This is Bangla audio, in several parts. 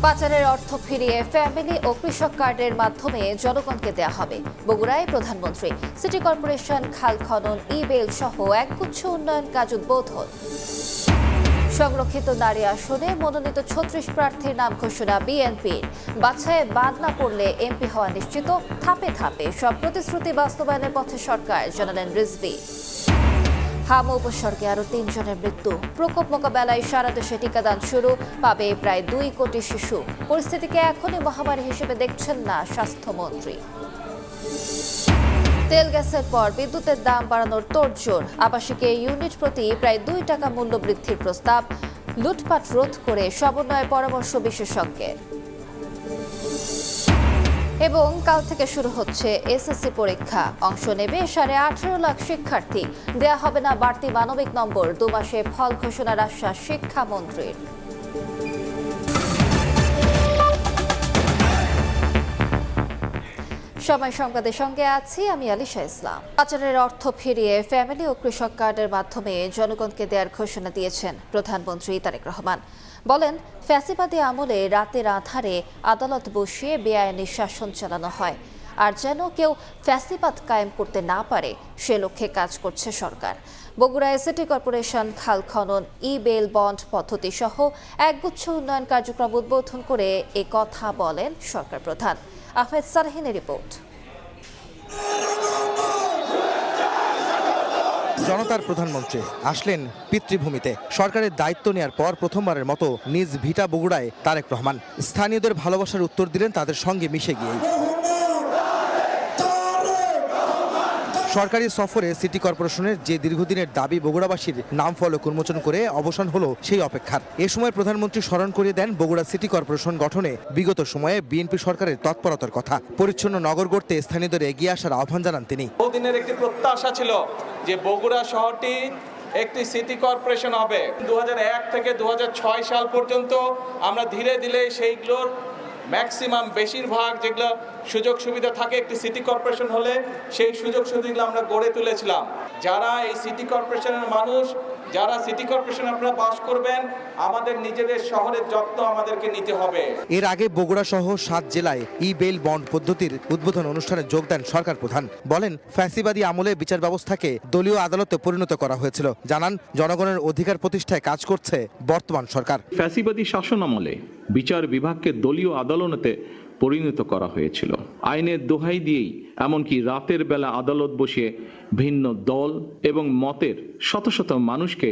পাচারের অর্থ ফিরিয়ে ফ্যামিলি ও কৃষক কার্ডের মাধ্যমে জনগণকে দেয়া হবে। বগুড়ায় প্রধানমন্ত্রী সিটি কর্পোরেশন খাল খনন ই-বেল সহ একগুচ্ছ উন্নয়ন কাজ উদ্বোধন। সংরক্ষিত নারী আসনে মনোনীত ৩৬ প্রার্থীর নাম ঘোষণা বিএনপির। বাছাইয়ে বাদ না পড়লে এমপি হওয়া নিশ্চিত। ধাপে ধাপে সব প্রতিশ্রুতি বাস্তবায়নের পথে সরকার, জানালেন রিজভী। হাম উপসর্গে আরও ৩ জনের মৃত্যু। প্রকোপ মোকাবেলায় সারা দেশে টিকাদান শুরু, পাবে প্রায় ২ কোটি শিশু। পরিস্থিতিকে এখনই মহামারী হিসেবে দেখছেন না স্বাস্থ্যমন্ত্রী। তেল গ্যাসের পর বিদ্যুতের দাম বাড়ানোর তোড়জোড়। আবাসিকে ইউনিট প্রতি প্রায় ২ টাকা মূল্য বৃদ্ধির প্রস্তাব। লুটপাট রোধ করে সমন্বয় পরামর্শ বিশেষজ্ঞের। এবং কাল থেকে শুরু হচ্ছে এসএসসি পরীক্ষা। অংশ নেবে 18.5 লাখ শিক্ষার্থী। দেয়া হবে না বাড়তি মানবিক নম্বর। 2 মাসে ফল ঘোষণার আশ্বাস শিক্ষামন্ত্রীর। সময় সংবাদের সঙ্গে আছি আমি আলিশা ইসলাম। পাচারের অর্থ ফিরিয়ে ফ্যামিলি ও কৃষক কার্ডের মাধ্যমে জনগণকে দেওয়ার ঘোষণা দিয়েছেন প্রধানমন্ত্রী তারেক রহমান। বলেন, ফ্যাসিবাদী আমলে রাতের আধারে আদালত বসিয়ে বেআইনি শাসন চালানো হয়, আর যেন কেউ ফ্যাসিবাদ কায়েম করতে না পারে সে লক্ষ্যে কাজ করছে সরকার। বগুড়ায় সিটি কর্পোরেশন খাল খনন ই-বেল বন্ড পদ্ধতি সহ একগুচ্ছ উন্নয়ন কার্যক্রম উদ্বোধন করে এ কথা বলেন সরকার প্রধান। আহমেদ সারহিনের রিপোর্ট। জনতার প্রধানমন্ত্রী আসলেন পিতৃভূমিতে। সরকারের দায়িত্ব নেওয়ার পর প্রথমবারের মতো নিজ ভিটা বগুড়ায় তারেক রহমান স্থানীয়দের ভালোবাসার উত্তর দিলেন তাদের সঙ্গে মিশে গিয়ে। সরকারি সফরে সিটি কর্পোরেশনের যে দীর্ঘদিনের দাবি বগুড়াবাসীর নাম ফলক উন্মোচন করে অবসান হলো সেই অপেক্ষার। এ সময় প্রধানমন্ত্রী স্মরণ করিয়ে দেন বগুড়া সিটি কর্পোরেশন গঠনে বিগত সময়ে বিএনপি সরকারের তৎপরতার কথা। পরিচ্ছন্ন নগর গড়তে স্থানীয়দের এগিয়ে আসার আহ্বান জানান তিনি। বহুদিনের একটি প্রত্যাশা ছিল যে বগুড়া শহরটি একটি সিটি কর্পোরেশন হবে। 2001 থেকে 2006 সাল পর্যন্ত আমরা ধীরে ধীরে সেইগুলোর ম্যাক্সিমাম বেশিরভাগ যেগুলো সুযোগ সুবিধা থাকে একটি সিটি কর্পোরেশন হলে সেই সুযোগ সুবিধাগুলো আমরা গড়ে তুলেছিলাম। যারা এই সিটি কর্পোরেশনের মানুষ, যারা সিটি কর্পোরেশন আপনারা বাস করবেন, আমাদের নিজেদের শহরের যত্ন আমাদেরকে নিতে হবে। এর আগে বগুড়া সহ 7 জেলায় ই-বেল বন্ড পদ্ধতির উদ্বোধন অনুষ্ঠানে যোগ দেন সরকার প্রধান। বলেন, ফ্যাসিবাদী আমলে বিচার ব্যবস্থাকে দলীয় আদালতে পরিণত করা হয়েছিল। জানান, জনগণের অধিকার প্রতিষ্ঠায় কাজ করছে বর্তমান সরকার। ফ্যাসিবাদী শাসন আমলে বিচার বিভাগকে দলীয় আদালতে পরিণত করা হয়েছিল। আইনের দোহাই দিয়েই এমনকি রাতের বেলা আদালত বসিয়ে ভিন্ন দল এবং মতের শত শত মানুষকে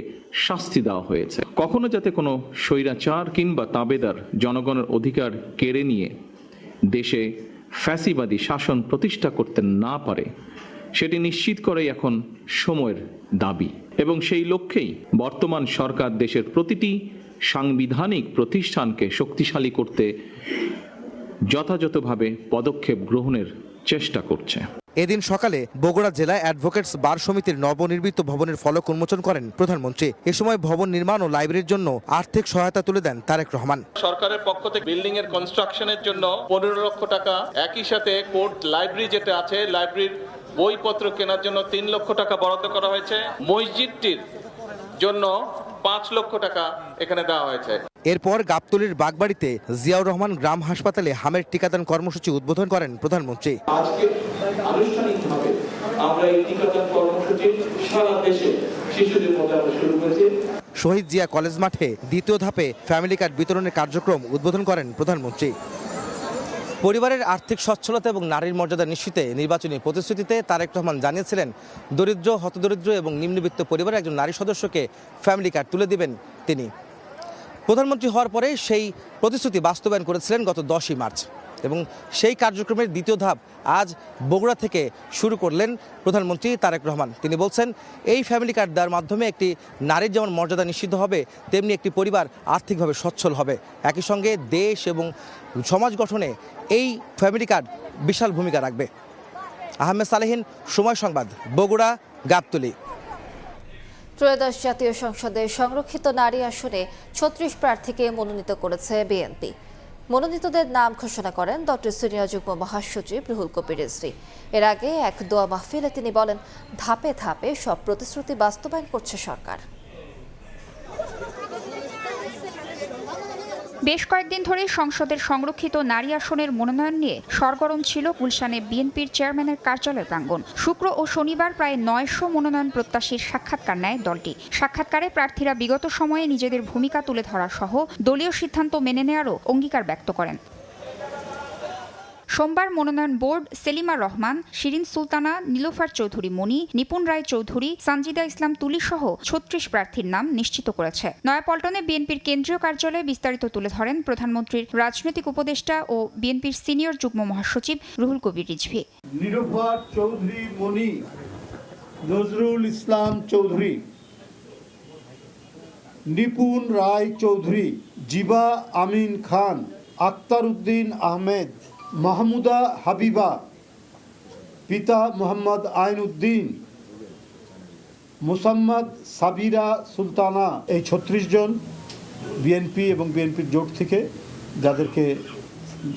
শাস্তি দেওয়া হয়েছে। কখনো যাতে কোনো স্বৈরাচার কিংবা তাবেদার জনগণের অধিকার কেড়ে নিয়ে দেশে ফ্যাসিবাদী শাসন প্রতিষ্ঠা করতে না পারে সেটি নিশ্চিত করাই এখন সময়ের দাবি। এবং সেই লক্ষ্যেই বর্তমান সরকার দেশের প্রতিটি সাংবিধানিক প্রতিষ্ঠানকে শক্তিশালী করতে যথাযথভাবে পদক্ষেপ গ্রহণের চেষ্টা করছে। এদিন সকালে বগুড়া জেলায় অ্যাডভোকেটস বার সমিতির নবনির্মিত ভবনের ফলক উন্মোচন করেন প্রধানমন্ত্রী। এ সময় ভবন নির্মাণ ও লাইব্রেরির জন্য আর্থিক সহায়তা তুলে দেন তারেক রহমান। সরকারের পক্ষ থেকে বিল্ডিং এর কনস্ট্রাকশনের জন্য 15 লক্ষ টাকা, একই সাথে কোর্ট লাইব্রেরি যেটা আছে লাইব্রেরির বইপত্র কেনার জন্য 3 লক্ষ টাকা বরাদ্দ করা হয়েছে। মসজিদটির জন্য 5 লক্ষ টাকা এখানে দেওয়া হয়েছে। এরপর গাবতলীর বাগবাড়িতে জিয়াউর রহমান গ্রাম হাসপাতালে হামের টিকাদান কর্মসূচি উদ্বোধন করেন প্রধানমন্ত্রী। আজকে আনুষ্ঠানিকভাবে আমরা এই টিকাদান কর্মসূচি সারা দেশে শিশুদের মধ্যে আমরা শুরু করেছি। শহীদ জিয়া কলেজ মাঠে দ্বিতীয় ধাপে ফ্যামিলি কার্ড বিতরণের কার্যক্রম উদ্বোধন করেন প্রধানমন্ত্রী। পরিবারের আর্থিক সচ্ছলতা এবং নারীর মর্যাদা নিশ্চিতে নির্বাচনী প্রতিশ্রুতিতে তারেক রহমান জানিয়েছিলেন, দরিদ্র, হতদরিদ্র এবং নিম্নবিত্ত পরিবারের একজন নারী সদস্যকে ফ্যামিলি কার্ড তুলে দিবেন তিনি। প্রধানমন্ত্রী হওয়ার পরে সেই প্রতিশ্রুতি বাস্তবায়ন করেছিলেন গত 10ই মার্চ এবং সেই কার্যক্রমের দ্বিতীয় ধাপ আজ বগুড়া থেকে শুরু করলেন প্রধানমন্ত্রী তারেক রহমান। তিনি বলছেন, এই ফ্যামিলি কার্ড দেওয়ার মাধ্যমে একটি নারীর যেমন মর্যাদা নিশ্চিত হবে, তেমনি একটি পরিবার আর্থিকভাবে সচ্ছল হবে। একই সঙ্গে দেশ এবং সমাজ গঠনে এই ফ্যামিলি কার্ড বিশাল ভূমিকা রাখবে। আহমেদ সালেহিন, সময় সংবাদ, বগুড়া, গাবতলী। ত্রয়োদশ জাতীয় সংসদের সংরক্ষিত নারী আসনে ৩৬ প্রার্থীকে মনোনীত করেছে বিএনপি। মনোনীতদের নাম ঘোষণা করেন ডক্টর সিনিয়র যুগ্ম মহাসচিব রুহুল কবির রিজভী। এর আগে এক দোয়া মাহফিলে তিনি বলেন, ধাপে ধাপে সব প্রতিশ্রুতি বাস্তবায়ন করছে সরকার। বেশ কয়েকদিন ধরে সংসদের সংরক্ষিত নারী আসনের মনোনয়ন নিয়ে সরগরম ছিল গুলশানে বিএনপির চেয়ারম্যানের কার্যালয় প্রাঙ্গণ। শুক্র ও শনিবার প্রায় 900 মনোনয়ন প্রত্যাশীর সাক্ষাৎকার নেয় দলটি। সাক্ষাৎকারে প্রার্থীরা বিগত সময়ে নিজেদের ভূমিকা তুলে ধরা সহ দলীয় সিদ্ধান্ত মেনে নেওয়ারও অঙ্গীকার ব্যক্ত করেন। সোমবার মনোনয়ন বোর্ড সেলিমা রহমান, শিরিন সুলতানা, নীলোফার চৌধুরী মণি, নিপুণ রায় চৌধুরী, সানজিদা ইসলাম তুলি সহ 36 প্রার্থীর নাম নিশ্চিত করেছে। নয়াপল্টনে বিএনপির কেন্দ্রীয় কার্যালয়ে বিস্তারিত তুলে ধরেন প্রধানমন্ত্রীর রাজনৈতিক উপদেষ্টা ও বিএনপির সিনিয়র যুগ্ম মহাসচিব রুহুল কবির রিজভী। নীলোফার চৌধুরী মণি, নজরুল ইসলাম চৌধুরী, নিপুণ রায় চৌধুরী, জিবা আমিন খান, আক্তার উদ্দিন আহমেদ, মাহমুদা হাবিবা, পিতা মোহাম্মদ আইন উদ্দিন, মুসাম্মদ সাবিরা সুলতানা, এই 36 জন বিএনপি এবং বিএনপির জোট থেকে যাদেরকে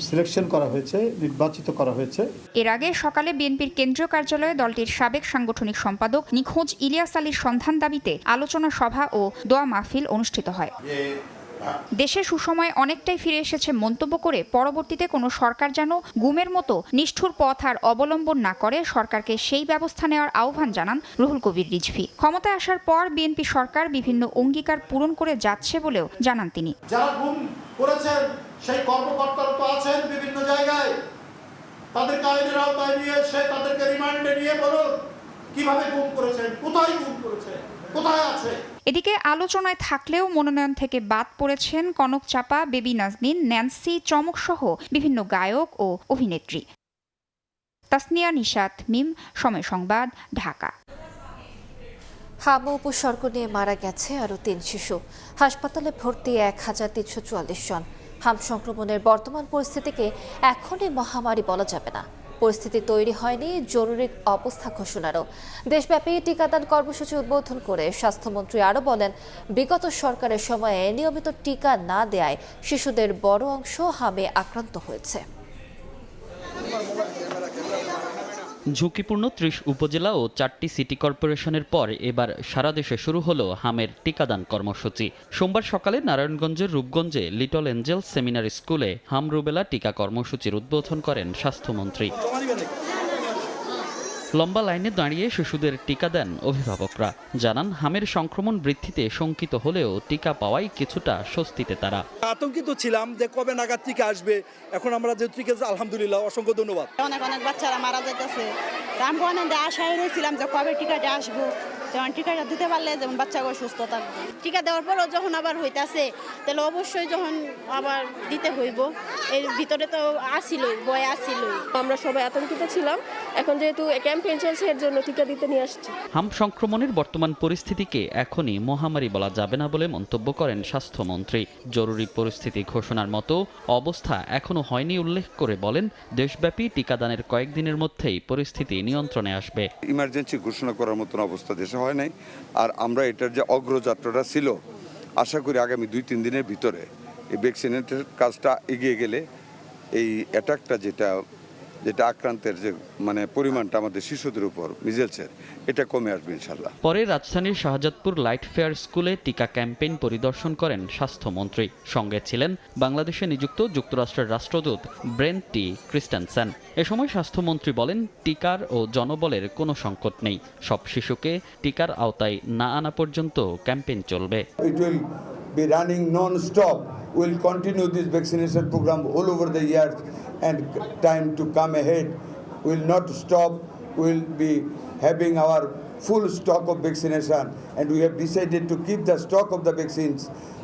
সিলেকশন করা হয়েছে, নির্বাচিত করা হয়েছে। এর আগে সকালে বিএনপির কেন্দ্রীয় কার্যালয়ে দলটির সাবেক সাংগঠনিক সম্পাদক নিখোঁজ ইলিয়াস আলীর সন্ধান দাবিতে আলোচনা সভা ও দোয়া মাহফিল অনুষ্ঠিত হয়। দেশে সুসময়ে অনেকটাই ফিরে এসেছে মন্তব্য করে পরবর্তীতে কোনো সরকার যেন গুমের মতো নিষ্ঠুর পথ আর অবলম্বন না করে সরকারকে সেই ব্যবস্থা নেওয়ার আহ্বান জানান রুহুল কবির রিজভী। ক্ষমতায় আসার পর বিএনপি সরকার বিভিন্ন অঙ্গীকার পূরণ করে যাচ্ছে বলেও জানান তিনি। যারা গুম করেছেন সেই কর্মকর্তারা তো আছেন বিভিন্ন জায়গায়, তাদেরকে আইনের আওতায় নিয়ে এসে তাদেরকে রিমান্ডে নিয়ে বলুন কিভাবে গুম করেছেন, কোথায় গুম করেছেন, কোথায় আছে। এদিকে আলোচনায় থাকলেও মনোনয়ন থেকে বাদ পড়েছেন কনক চাপা, বেবি নাজনীন, ন্যান্সি, চমক সহ বিভিন্ন গায়ক ও অভিনেত্রী। তাসনিয়া নিশাত, মিম, সময় সংবাদ, ঢাকা। হাম উপসর্গ নিয়ে মারা গেছে আরও 3 শিশু। হাসপাতালে ভর্তি 1344 জন। হাম সংক্রমণের বর্তমান পরিস্থিতিকে এখনই মহামারী বলা যাবে না। পরিস্থিতি তৈরি হয়নি জরুরি অবস্থা ঘোষণারও। দেশব্যাপী টিকাদান কর্মসূচি উদ্বোধন করে স্বাস্থ্যমন্ত্রী আরও বলেন, বিগত সরকারের সময়ে নিয়মিত টিকা না দেয়ায় শিশুদের বড় অংশ হামে আক্রান্ত হয়েছে। ঝুঁকিপূর্ণ 30 উপজেলা ও 4টি সিটি কর্পোরেশনের পর এবার সারা দেশে শুরু হলো হামের টিকাদান কর্মসূচি। সোমবার সকালে নারায়ণগঞ্জের রূপগঞ্জে লিটল এঞ্জেল সেমিনার স্কুলে হাম রুবেলা টিকা কর্মসূচির উদ্বোধন করেন স্বাস্থ্যমন্ত্রী। লম্বা লাইনে দাঁড়িয়ে শিশুদের টিকা দেন অভিভাবকরা। জানান, হামের সংক্রমণ বৃদ্ধিতে শঙ্কিত হলেও টিকা পাওয়ায় কিছুটা স্বস্তিতে তারা। আতঙ্কিত ছিলাম যে কবে নাগাদ টিকা আসবে, এখন আমরা যে টিকা, আলহামদুলিল্লাহ, অসংখ্য ধন্যবাদ। অনেক বাচ্চারা মারা যাইতেছে, আমি অনেক আশায় রয়েছিলাম যে কবে টিকাটা আসবো, যেমন টিকাটা দিতে পারলে যেমন বাচ্চাগুলো সুস্থ থাকবে। টিকা দেওয়ার পরও যখন আবার হইতেছে তাহলে অবশ্যই যখন আবার দিতে হইব, এর ভিতরে তো আসিলই, ভয় আসিলই। আমরা সবাই আতঙ্কিত ছিলাম, এখন যেহেতু ক্যাম্পেইন চলছে এর জন্য টিকা দিতে নিয়ে আসছি। হাম সংক্রমণের বর্তমান পরিস্থিতিকে এখনই মহামারী বলা যাবে না বলে মন্তব্য করেন স্বাস্থ্যমন্ত্রী। জরুরি পরিস্থিতি ঘোষণার মতো অবস্থা এখনো হয়নি উল্লেখ করে বলেন, দেশব্যাপী টিকাদানের কয়েকদিনের মধ্যেই পরিস্থিতি নিয়ন্ত্রণে আসবে। ইমার্জেন্সি ঘোষণা করার মতন অবস্থা দেশে হয় নাই, আর আমরা এটার যে অগ্রযাত্রাটা ছিল, আশা করি আগামী 2-3 দিনের ভিতরে এই ভ্যাকসিনেটের কাজটা এগিয়ে গেলে এই অ্যাটাকটা যেটা আক্রান্তের যে পরিমাণটা আমাদের শিশুদের উপর মিজেলসের, এটা কমে আসবে ইনশাল্লাহ। পরে রাজধানীর শাহজাদপুর লাইট ফেয়ার স্কুলে টিকা ক্যাম্পেইন পরিদর্শন করেন স্বাস্থ্যমন্ত্রী। সঙ্গে ছিলেন বাংলাদেশে নিযুক্ত যুক্তরাষ্ট্রের রাষ্ট্রদূত ব্রেন্ট টি ক্রিস্টেনসেন। এ সময় স্বাস্থ্যমন্ত্রী বলেন, টিকার ও জনবলের কোনো সংকট নেই। সব শিশুকে টিকার আওতায় না আনা পর্যন্ত ক্যাম্পেইন চলবে। It will be running non-stop. We'll continue this vaccination program all over the years, and time to come ahead will not stop. We'll be having our full stock of vaccination, and we have decided to keep the stock of the vaccines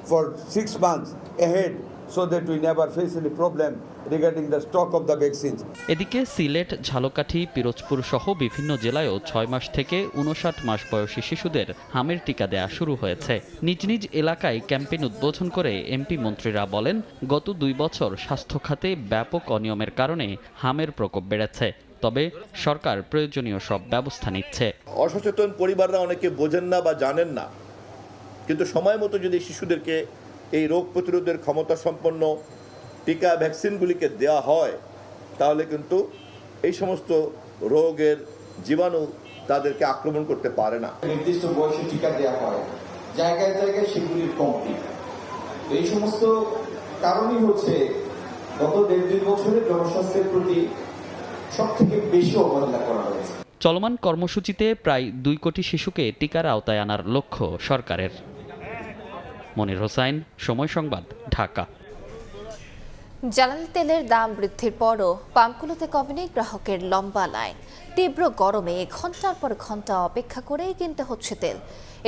for 6 months ahead so that we never face any problem regarding the stock of the vaccines. এদিকে সিলেট, ঝালকাঠি, পিরোজপুর সহ বিভিন্ন জেলায়ও 6 মাস থেকে 59 মাস বয়সী শিশুদের হামের টিকা দেয়া শুরু হয়েছে। নিজ নিজ এলাকায় ক্যাম্পেইন উদ্বোধন করে এমপি মন্ত্রীরা বলেন, গত 2 বছর স্বাস্থ্য খাতে ব্যাপক অনিয়মের কারণে হামের প্রকোপ বেড়েছে। তবে সরকার প্রয়োজনীয় সব ব্যবস্থা নিচ্ছে। অসচেতন পরিবাররা অনেকে বোঝেন না বা জানেন না, কিন্তু সময় মতো যদি শিশুদেরকে এই রোগ প্রতিরোধের ক্ষমতা সম্পন্ন টিকা ভ্যাকসিনগুলিকে দেওয়া হয়, তাহলে কিন্তু এই সমস্ত রোগের জীবাণু তাদেরকে আক্রমণ করতে পারে না। নির্দিষ্ট বয়সে টিকা দেওয়া হয়, জায়গায় জায়গায় সেগুলির কমতি। এই সমস্ত কারণই হচ্ছে গত 1.5-2 বছরে জনস্বাস্থ্যের প্রতি সবথেকে বেশি অবহেলা করা হয়েছে। চলমান কর্মসূচিতে প্রায় 2 কোটি শিশুকে টিকার আওতায় আনার লক্ষ্য সরকারের। মনির হোসাইন, সময় সংবাদ, ঢাকা। জ্বালানি তেলের দাম বৃদ্ধির পরও পাম্পগুলোতে কমেনি গ্রাহকের লম্বা লাইন। তীব্র গরমে ঘন্টার পর ঘন্টা অপেক্ষা করেই কিনতে হচ্ছে তেল।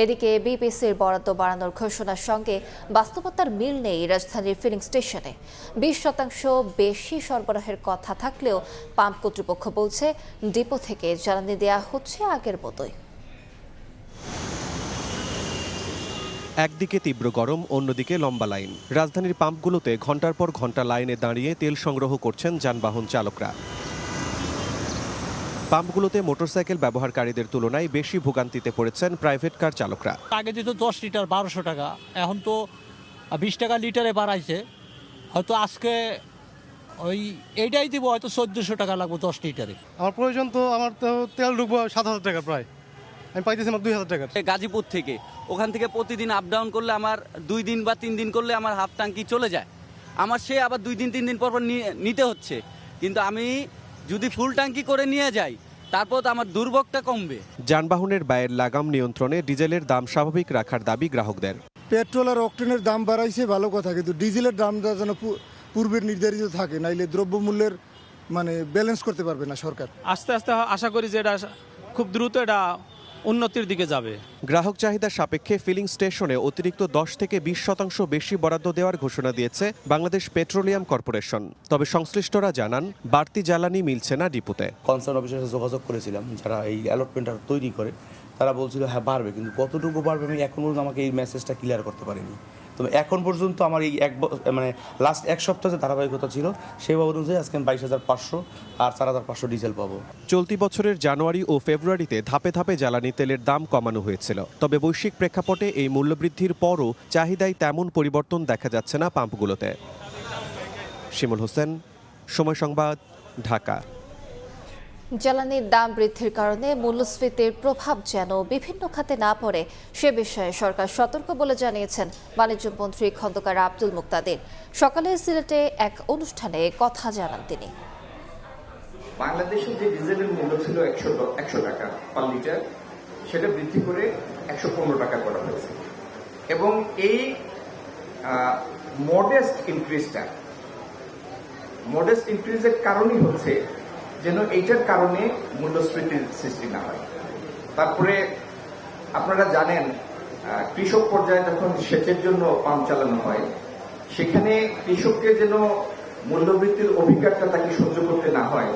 এদিকে বিপিসির বরাদ্দ বাড়ানোর ঘোষণার সঙ্গে বাস্তবতার মিল নেই রাজধানীর ফিলিং স্টেশনে। 20% বেশি সরবরাহের কথা থাকলেও পাম্প কর্তৃপক্ষ বলছে ডিপো থেকে জ্বালানি দেয়া হচ্ছে আগের মতোই। একদিকে তীব্র গরম, অন্যদিকে লম্বা লাইন। রাজধানীর পাম্পগুলোতে ঘন্টার পর ঘন্টা লাইনে দাঁড়িয়ে তেল সংগ্রহ করছেন যানবাহন চালকরা। পাম্পগুলোতে মোটরসাইকেল ব্যবহারকারীদের তুলনায় বেশি ভোগান্তিতে পড়েছেন প্রাইভেট কার চালকরা। আগে দিত 10 লিটার 1200 টাকা, এখন তো 20 টাকা লিটারে বাড়াইছে। হয়তো আজকে ওই এইটাই দিব, হয়তো 1400 টাকা লাগবে 10 লিটারে। আমার প্রয়োজন তো, আমার তো তেল ঢুকবো 7000 টাকা প্রায়, আমি পাইতেছি আমার 2000 টাকা। গাজীপুর থেকে ওখান থেকে প্রতিদিন আপ ডাউন করলে আমার 2 দিন বা 3 দিন করলে আমার হাফ ট্যাঙ্কি চলে যায়। আমার সে আবার 2 দিন 3 দিন পর নিতে হচ্ছে, কিন্তু আমি যদি ফুল ট্যাঙ্কি করে নিয়ে যাই তারপর তো আমার দুর্ভোগটা কমবে। যানবাহনের ব্যয়ের লাগাম নিয়ন্ত্রণে ডিজেলের দাম স্বাভাবিক রাখার দাবি গ্রাহকদের। পেট্রোল আর অকটেনের দাম বাড়াইছে ভালো কথা, কিন্তু ডিজেলের দামটা যেন পূর্বের নির্ধারিত থাকে, নাইলে দ্রব্যমূল্যের ব্যালেন্স করতে পারবে না সরকার। আস্তে আস্তে আশা করি যে এটা খুব দ্রুত এটা উন্নতির দিকে যাবে। গ্রাহক চাহিদার সাপেক্ষে ফিলিং স্টেশনে অতিরিক্ত 10 থেকে 20% বেশি বরাদ্দ দেওয়ার ঘোষণা দিয়েছে বাংলাদেশ পেট্রোলিয়াম কর্পোরেশন। তবে সংশ্লিষ্টরা জানান বাড়তি জ্বালানি মিলছে না ডিপোতে। কনসার্ন অফিসের সাথে যোগাযোগ করেছিলাম, যারা এই অ্যালটমেন্টটা তৈরি করে, তারা বলছিল হ্যাঁ বাড়বে, কিন্তু কতটুকু বাড়বে আমি এখন পর্যন্ত আমাকে এই মেসেজটা ক্লিয়ার করতে পারিনি। তবে এখন পর্যন্ত আমার এই লাস্ট এক সপ্তাহে যে ধারাবাহিকতা ছিল সেই অনুযায়ী আজকে 22,500 আর 4,500 ডিজেল পাবো। চলতি বছরের জানুয়ারি ও ফেব্রুয়ারিতে ধাপে ধাপে জ্বালানি তেলের দাম কমানো হয়েছিল। তবে বৈশ্বিক প্রেক্ষাপটে এই মূল্যবৃদ্ধির পরও চাহিদায় তেমন পরিবর্তন দেখা যাচ্ছে না পাম্পগুলোতে। শিমুল হোসেন, সময় সংবাদ, ঢাকা। জ্বালানির দাম বৃদ্ধির কারণে মূল্যস্ফীতির প্রভাব যেন বিভিন্ন খাতে না পড়ে সে বিষয়ে সরকার সতর্ক বলে জানিয়েছেন বাণিজ্য মন্ত্রী খন্দকার আব্দুল মুক্তাদির। সকালে সিলেটে এক অনুষ্ঠানে কথা জানান তিনি। বাংলাদেশে যে ডিজেলের মূল্য ছিল 100 টাকা পার লিটার, সেটা বৃদ্ধি করে 115 টাকা করা হয়েছে, এবং এই মডেস্ট ইনক্রিজের কারণই হচ্ছে যেন এইটার কারণে মূল্যস্ফীতির সৃষ্টি না হয়। তারপরে আপনারা জানেন কৃষক পর্যায়ে যখন সেচের জন্য পাম্প চালানো হয়, সেখানে কৃষককে যেন মূল্যবৃদ্ধির অভিজ্ঞতা তাকে সহ্য করতে না হয়,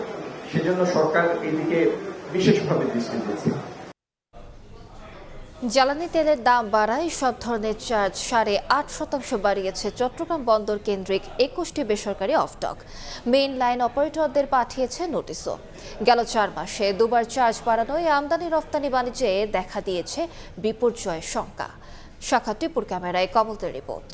সেজন্য সরকার এদিকে বিশেষভাবে দৃষ্টি দিয়েছে। জ্বালানি তেলের দাম বাড়ায় সব ধরনের চার্জ 8.5% বাড়িয়েছে চট্টগ্রাম বন্দর কেন্দ্রিক 21টি বেসরকারি অফটক। মেইন লাইন অপারেটরদের পাঠিয়েছে নোটিশও। গেল 4 মাসে দুবার চার্জ বাড়ানোয় আমদানি রপ্তানি বাণিজ্যে দেখা দিয়েছে বিপর্যয়ের শঙ্কা। শাখা টিপুর ক্যামেরায় কমলদের রিপোর্ট।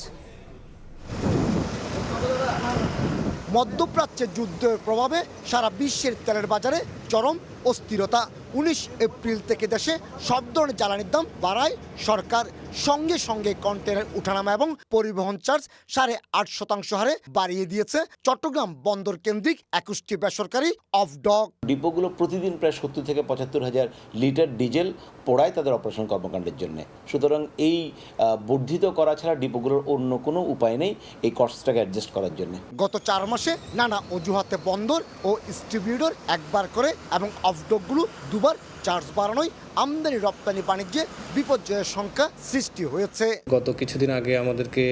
মধ্যপ্রাচ্যের যুদ্ধের প্রভাবে সারা বিশ্বের তেলের বাজারে চরম অস্থিরতা। 19 এপ্রিল থেকে দেশে সব ধরনের জ্বালানির দাম বাড়ায় সরকার। সঙ্গে সঙ্গে কন্টেনার উঠানামা এবং পরিবহন চার্জ 8.5% হারে বাড়িয়ে দিয়েছে চট্টগ্রাম বন্দর কেন্দ্রিক 21টি বেসরকারি অফডক। ডিপোগুলো প্রতিদিন প্রায় 70 থেকে 75,000 লিটার ডিজেল পোড়ায় তাদের অপারেশন কর্মকাণ্ডের জন্য। সুতরাং এই বর্ধিত করা ছাড়া ডিপোগুলোর অন্য কোনো উপায় নেই এই কস্টটাকে অ্যাডজাস্ট করার জন্য। গত 4 মাসে নানা অজুহাতে বন্দর ও ডিস্ট্রিবিউটর একবার করে এবং অফডকগুলো দুবার চার্জ বাড়ানোয় আমদানি রপ্তানি বাণিজ্যে বিপর্যয়ের সংখ্যা সৃষ্টি হয়েছে। গত কিছুদিন আগে আমাদেরকে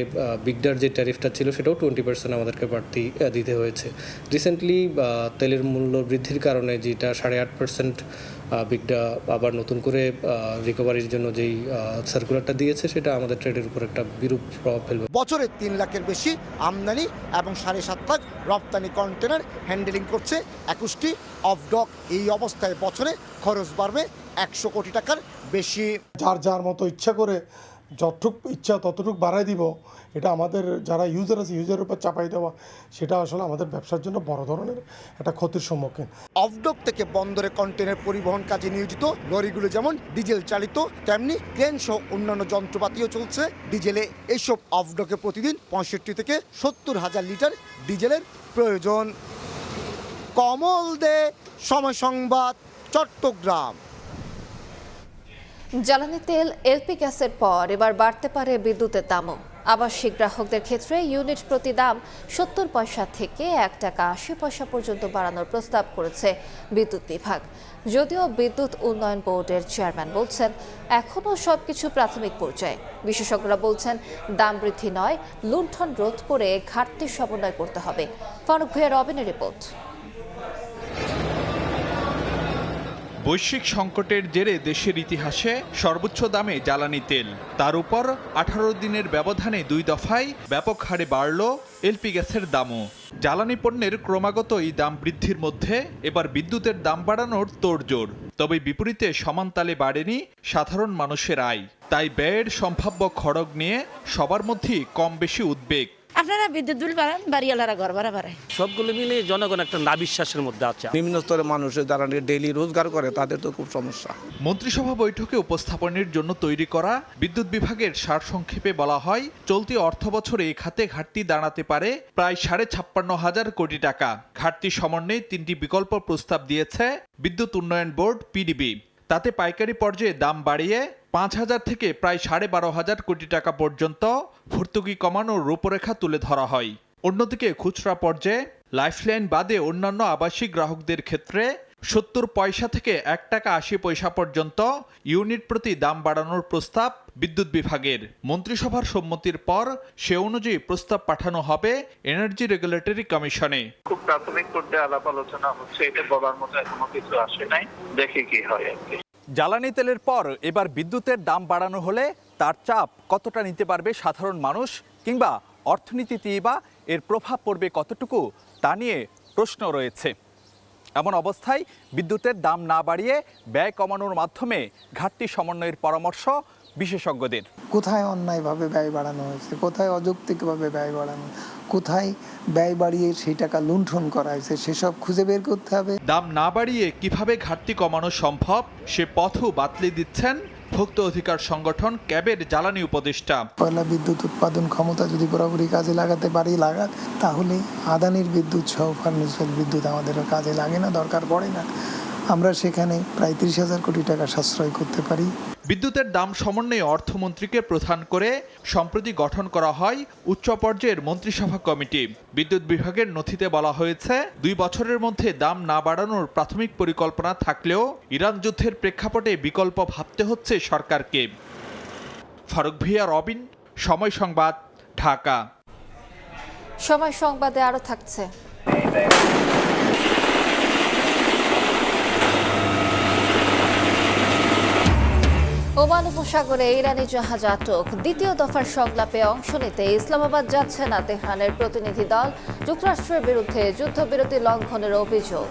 বিগডার যে ট্যারিফটা ছিল সেটাও 20% আমাদেরকে বাড়তি দিতে হয়েছে। রিসেন্টলি তেলের মূল্য বৃদ্ধির কারণে যেটা 8.5% বিগডা আবার নতুন করে রিকভারির জন্য যেই সার্কুলারটা দিয়েছে, সেটা আমাদের ট্রেডের উপর একটা বিরূপ প্রভাব ফেলবে। বছরে 3 লাখের বেশি আমদানি এবং 7.5 লাখ রপ্তানি কন্টেনার হ্যান্ডেলিং করছে 21টি অফডক। এই অবস্থায় বছরে খরচ বাড়বে 100 কোটি টাকার বেশি। যার মতো ইচ্ছা করে যতটুক ইচ্ছা ততটুক বাড়াই দিব, এটা আমাদের যারা ইউজার আছে ইউজারের উপর চাপাই দেওয়া, সেটা আসলে আমাদের ব্যবসার জন্য বড় ধরনের একটা ক্ষতির সম্মুখীন। অফডক থেকে বন্দরে কন্টেনার পরিবহন কাজে নিয়োজিত লরিগুলো যেমন ডিজেল চালিত, তেমনি ক্রেন সহ অন্যান্য যন্ত্রপাতিও চলছে ডিজেলে। এইসব অফডকে প্রতিদিন 65 থেকে 70 হাজার লিটার ডিজেলের প্রয়োজন। কমল দে, সময় সংবাদ, চট্টগ্রাম। জ্বালানি তেল, এলপি গ্যাসের পর এবার বাড়তে পারে বিদ্যুতের দামও। আবাসিক গ্রাহকদের ক্ষেত্রে ইউনিট প্রতি দাম 70 পয়সা থেকে 1 টাকা 80 পয়সা পর্যন্ত বাড়ানোর প্রস্তাব করেছে বিদ্যুৎ বিভাগ। যদিও বিদ্যুৎ উন্নয়ন বোর্ডের চেয়ারম্যান বলছেন এখনও সবকিছু প্রাথমিক পর্যায়ে। বিশেষজ্ঞরা বলছেন দাম বৃদ্ধি নয়, লুণ্ঠন রোধ করে ঘাটতি সমন্বয় করতে হবে। ফারুক ভূঁইয়া, রবিনের রিপোর্ট। বৈশ্বিক সংকটের জেরে দেশের ইতিহাসে সর্বোচ্চ দামে জ্বালানি তেল, তার উপর 18 দিনের ব্যবধানে 2 দফায় ব্যাপক হারে বাড়ল এলপি গ্যাসের দামও। জ্বালানি পণ্যের ক্রমাগত এই দাম বৃদ্ধির মধ্যে এবার বিদ্যুতের দাম বাড়ানোর তোড়জোড়। তবে বিপরীতে সমান তালে বাড়েনি সাধারণ মানুষের আয়। তাই ব্যয়ের সম্ভাব্য খড়গ নিয়ে সবার মধ্যেই কম বেশি উদ্বেগ। আপনারা বিদ্যুৎ বিল বাড়ান, বাড়িওয়ালারা ঘর ভাড়া বাড়ায়। সবগুলো মিলে জনগণ একটা নাবিশ্বাসের মধ্যে আছে। নিম্ন স্তরের মানুষের যারা ডেইলি রোজগার করে তাদের তো খুব সমস্যা। মন্ত্রিসভা বৈঠকে উপস্থাপনের জন্য তৈরি করা বিদ্যুৎ বিভাগের সারসংক্ষেপে বলা হয়, চলতি অর্থবছরে এই খাতে ঘাটতি দাঁড়াতে পারে প্রায় 56,500 কোটি টাকা। ঘাটতি সমন্বয়ে 3টি বিকল্প প্রস্তাব দিয়েছে বিদ্যুৎ উন্নয়ন বোর্ড পিডিবি। তাতে পাইকারি পর্যায়ে দাম বাড়িয়ে 5,000 থেকে প্রায় 12,500 কোটি টাকা পর্যন্ত ভর্তুকি কমানোর রূপরেখা তুলে ধরা হয়। অন্যদিকে খুচরা পর্যায়ে লাইফলাইন বাদে অন্যান্য আবাসিক গ্রাহকদের ক্ষেত্রে 70 পয়সা থেকে 1 টাকা 80 পয়সা পর্যন্ত ইউনিট প্রতি দাম বাড়ানোর প্রস্তাব বিদ্যুৎ বিভাগের। মন্ত্রিসভার সম্মতির পর সে অনুযায়ী প্রস্তাব পাঠানো হবে এনার্জি রেগুলেটরি কমিশনে। খুব প্রাথমিক পর্যায়ে আলাপ আলোচনা হচ্ছে, এটা বলার মতো এখনো কিছু আসে নাই, দেখি কি হয় আর কি। জ্বালানি তেলের পর এবার বিদ্যুতের দাম বাড়ানো হলে তার চাপ কতটা নিতে পারবে সাধারণ মানুষ, কিংবা অর্থনীতিতেই বা এর প্রভাব পড়বে কতটুকু, তা নিয়ে প্রশ্ন রয়েছে। এমন অবস্থায় বিদ্যুতের দাম না বাড়িয়ে ব্যয় কমানোর মাধ্যমে ঘাটতি সমন্বয়ের পরামর্শ বিশেষজ্ঞদের। কোথায় অন্যায়ভাবে ব্যয় বাড়ানো হয়েছে, কোথায় অযৌক্তিকভাবে ব্যয় বাড়ানো, কোথায় ব্যয় বাড়িয়ে সেই টাকা লুণ্ঠন করা হয়েছে, সেসব খুঁজে বের করতে হবে। দাম না বাড়িয়ে কিভাবে ঘাটতি কমানো সম্ভব সে পথও বাতলে দিচ্ছেন ভোক্তা অধিকার সংগঠন ক্যাবের জ্বালানি উপদেষ্টা। পয়লা বিদ্যুৎ উৎপাদন ক্ষমতা যদি পুরোপুরি কাজে লাগাতে পারি তাহলে আদানির বিদ্যুৎ সহ ফার্নিচার বিদ্যুৎ আমাদের কাজে লাগে না, দরকার পড়ে না। আমরা সেখানে প্রায় 30,000 কোটি টাকা সাশ্রয় করতে পারি। বিদ্যুতের দাম সমন্বয়ে অর্থমন্ত্রীকে প্রধান করে সম্প্রতি গঠন করা হয় উচ্চ পর্যায়ের মন্ত্রিসভা কমিটি। বিদ্যুৎ বিভাগের নথিতে বলা হয়েছে 2 বছরের মধ্যে দাম না বাড়ানোর প্রাথমিক পরিকল্পনা থাকলেও ইরান যুদ্ধের প্রেক্ষাপটে বিকল্প ভাবতে হচ্ছে সরকারকে। ফারুক ভূঁইয়া, রবিন, সময় সংবাদ, ঢাকা। সময় সংবাদে আরো থাকছে। ওমান উপসাগরে ইরানি জাহাজ আটক। দ্বিতীয় দফার সংলাপে অংশ নিতে ইসলামাবাদ যাচ্ছে না তেহরানের প্রতিনিধি দল। যুক্তরাষ্ট্রের বিরুদ্ধে যুদ্ধবিরতি লঙ্ঘনের অভিযোগ।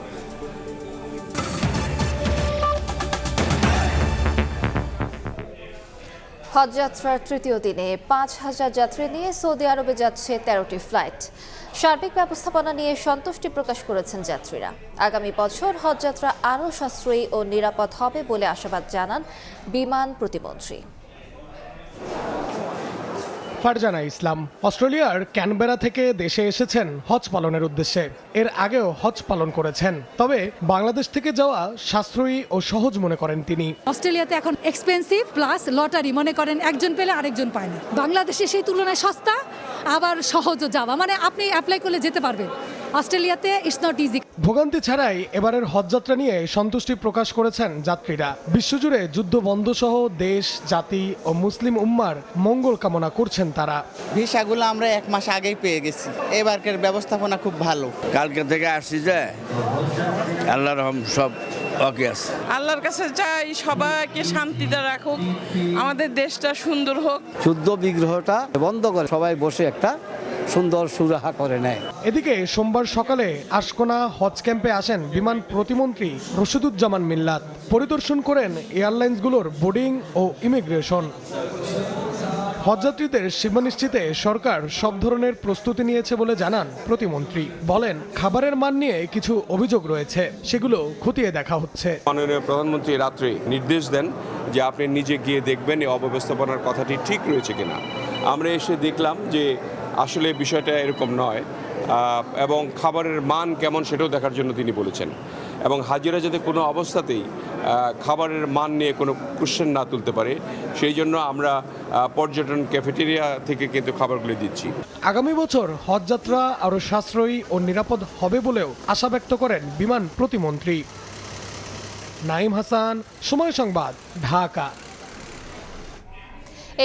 হজযাত্রার তৃতীয় দিনে 5,000 যাত্রী নিয়ে সৌদি আরবে যাচ্ছে 13টি ফ্লাইট। সার্বিক ব্যবস্থাপনা নিয়ে সন্তুষ্টি প্রকাশ করেছেন যাত্রীরা। আগামী বছর হজযাত্রা আরও সাশ্রয়ী ও নিরাপদ হবে বলে আশাবাদ জানান বিমান প্রতিমন্ত্রী। ফারজানা ইসলাম অস্ট্রেলিয়ার ক্যানবেরা থেকে দেশে এসেছেন হজ পালনের উদ্দেশ্যে। এর আগেও হজ পালন করেছেন, তবে বাংলাদেশ থেকে যাওয়া সাশ্রয়ী ও সহজ মনে করেন তিনি। অস্ট্রেলিয়াতে এখন এক্সপেন্সিভ প্লাস লটারি, মনে করেন একজন পেলে আরেকজন পায় না। বাংলাদেশে সেই তুলনায় সস্তা, আবার সহজও যাওয়া, মানে আপনি অ্যাপ্লাই করলে যেতে পারবেন। অস্ট্রেলিয়াতে ইটস নট ইজি। ভোগান্তি ছাড়াই এবারের হজযাত্রা নিয়ে সন্তুষ্টি প্রকাশ করেছেন যাত্রীরা। বিশ্বজুড়ে যুদ্ধ বন্ধ সহ দেশ, জাতি ও মুসলিম উম্মার মঙ্গল কামনা করছেন তারা। ভিসাগুলো আমরা 1 মাস আগেই পেয়ে গেছি। এবারকার ব্যবস্থাপনা খুব ভালো। কালকে থেকে আসছি যে আল্লাহর রহম সব ওকে আছে। আল্লাহর কাছে চাই সবাইকে শান্তিতে রাখুক, আমাদের দেশটা সুন্দর হোক। যুদ্ধ বিগ্রহটা বন্ধ করে সবাই বসে একটা সুন্দর সুরাহা করে নেয়। এদিকে সোমবার সকালে আশকোনা হজ ক্যাম্পে আসেন বিমান প্রতিমন্ত্রী রশিদুজ্জামান মিল্লাত। পরিদর্শন করেন এয়ারলাইন্সগুলোর বোর্ডিং ও ইমিগ্রেশন। হজযাত্রীদের সেবা নিশ্চিতে সরকার সব ধরনের প্রস্তুতি নিয়েছে বলে জানান প্রতিমন্ত্রী। বলেন, খাবারের মান নিয়ে কিছু অভিযোগ রয়েছে, সেগুলো খতিয়ে দেখা হচ্ছে। মাননীয় প্রধানমন্ত্রী রাত্রে নির্দেশ দেন যে আপনি নিজে গিয়ে দেখবেন এই অব্যবস্থাপনার কথাটি ঠিক রয়েছে কিনা। আমরা এসে দেখলাম যে আসলে বিষয়টা এরকম নয়, এবং খাবারের মান কেমন সেটাও দেখার জন্য তিনি বলেছেন, এবং হাজিরা যাতে কোনো অবস্থাতেই খাবারের মান নিয়ে কোনো কোশ্চেন না তুলতে পারে সেই জন্য আমরা পর্যটন ক্যাফেটেরিয়া থেকে কিন্তু খাবারগুলি দিচ্ছি। আগামী বছর হজযাত্রা আরও সাশ্রয়ী ও নিরাপদ হবে বলেও আশা ব্যক্ত করেন বিমান প্রতিমন্ত্রী। নাঈম হাসান, সময় সংবাদ, ঢাকা।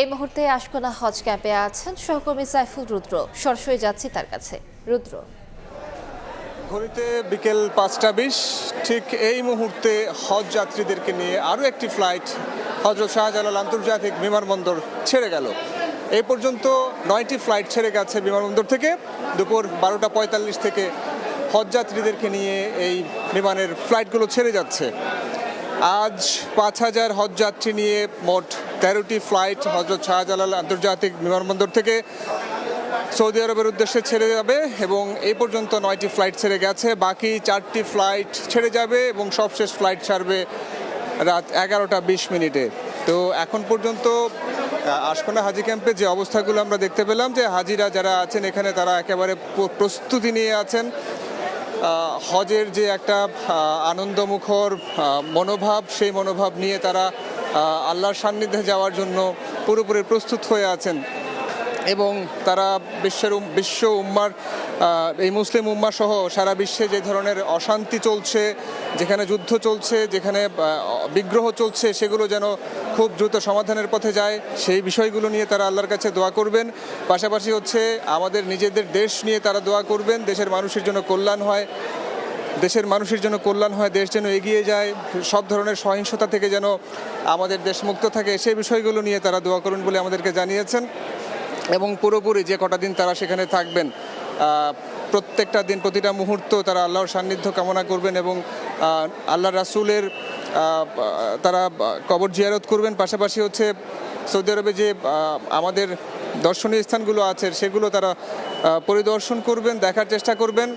এই মুহূর্তে আশকোনা হজ ক্যাম্পে আছেন সহকর্মী সাইফুল রুদ্র। সরাসরি যাচ্ছি তার কাছে। রুদ্র, ঘড়িতে বিকেল 5টা 20, ঠিক এই মুহূর্তে হজ যাত্রীদেরকে নিয়ে আরও একটি ফ্লাইট হযরত শাহজালাল আন্তর্জাতিক বিমানবন্দর ছেড়ে গেল। এই পর্যন্ত 9টি ফ্লাইট ছেড়ে গেছে বিমানবন্দর থেকে। দুপুর 12টা 45 থেকে হজ যাত্রীদেরকে নিয়ে এই বিমানের ফ্লাইটগুলো ছেড়ে যাচ্ছে। আজ 5000 হজ যাত্রী নিয়ে মোট 13টি ফ্লাইট হযরত শাহজালাল আন্তর্জাতিক বিমানবন্দর থেকে সৌদি আরবের উদ্দেশ্যে ছেড়ে যাবে, এবং এই পর্যন্ত 9টি ফ্লাইট ছেড়ে গেছে। বাকি 4টি ফ্লাইট ছেড়ে যাবে এবং সবশেষ ফ্লাইট ছাড়বে রাত 11টা 20 তো এখন পর্যন্ত আশকোনা হাজি ক্যাম্পে যে অবস্থাগুলো আমরা দেখতে পেলাম, যে হাজিরা যারা আছেন এখানে তারা একেবারে প্রস্তুতি নিয়ে আছেন। হজের যে একটা আনন্দমুখর মনোভাব, সেই মনোভাব নিয়ে তারা আল্লাহর সান্নিধ্যে যাওয়ার জন্য পুরোপুরি প্রস্তুত হয়ে আছেন, এবং তারা বিশ্ব উম্মার এই মুসলিম উম্মা সহ সারা বিশ্বে যে ধরনের অশান্তি চলছে, যেখানে যুদ্ধ চলছে, যেখানে বিগ্রহ চলছে, সেগুলো যেন খুব দ্রুত সমাধানের পথে যায়, সেই বিষয়গুলো নিয়ে তারা আল্লাহর কাছে দোয়া করবেন। পাশাপাশি হচ্ছে আমাদের নিজেদের দেশ নিয়ে তারা দোয়া করবেন, দেশের মানুষের জন্য কল্যাণ হয়, দেশ যেন এগিয়ে যায়, সব ধরনের সহিংসতা থেকে যেন আমাদের দেশ মুক্ত থাকে, সেই বিষয়গুলো নিয়ে তারা দোয়া করুন বলে আমাদেরকে জানিয়েছেন। এবং পুরোপুরি যে কটা দিন তারা সেখানে থাকবেন, প্রত্যেকটা দিন, প্রতিটা মুহূর্ত তারা আল্লাহর সান্নিধ্য কামনা করবেন, এবং আল্লাহ রাসূলের তারা কবর জিয়ারত করবেন। পাশাপাশি হচ্ছে সৌদি আরবে যে আমাদের দর্শনীয় স্থানগুলো আছে সেগুলো তারা পরিদর্শন করবেন, দেখার চেষ্টা করবেন।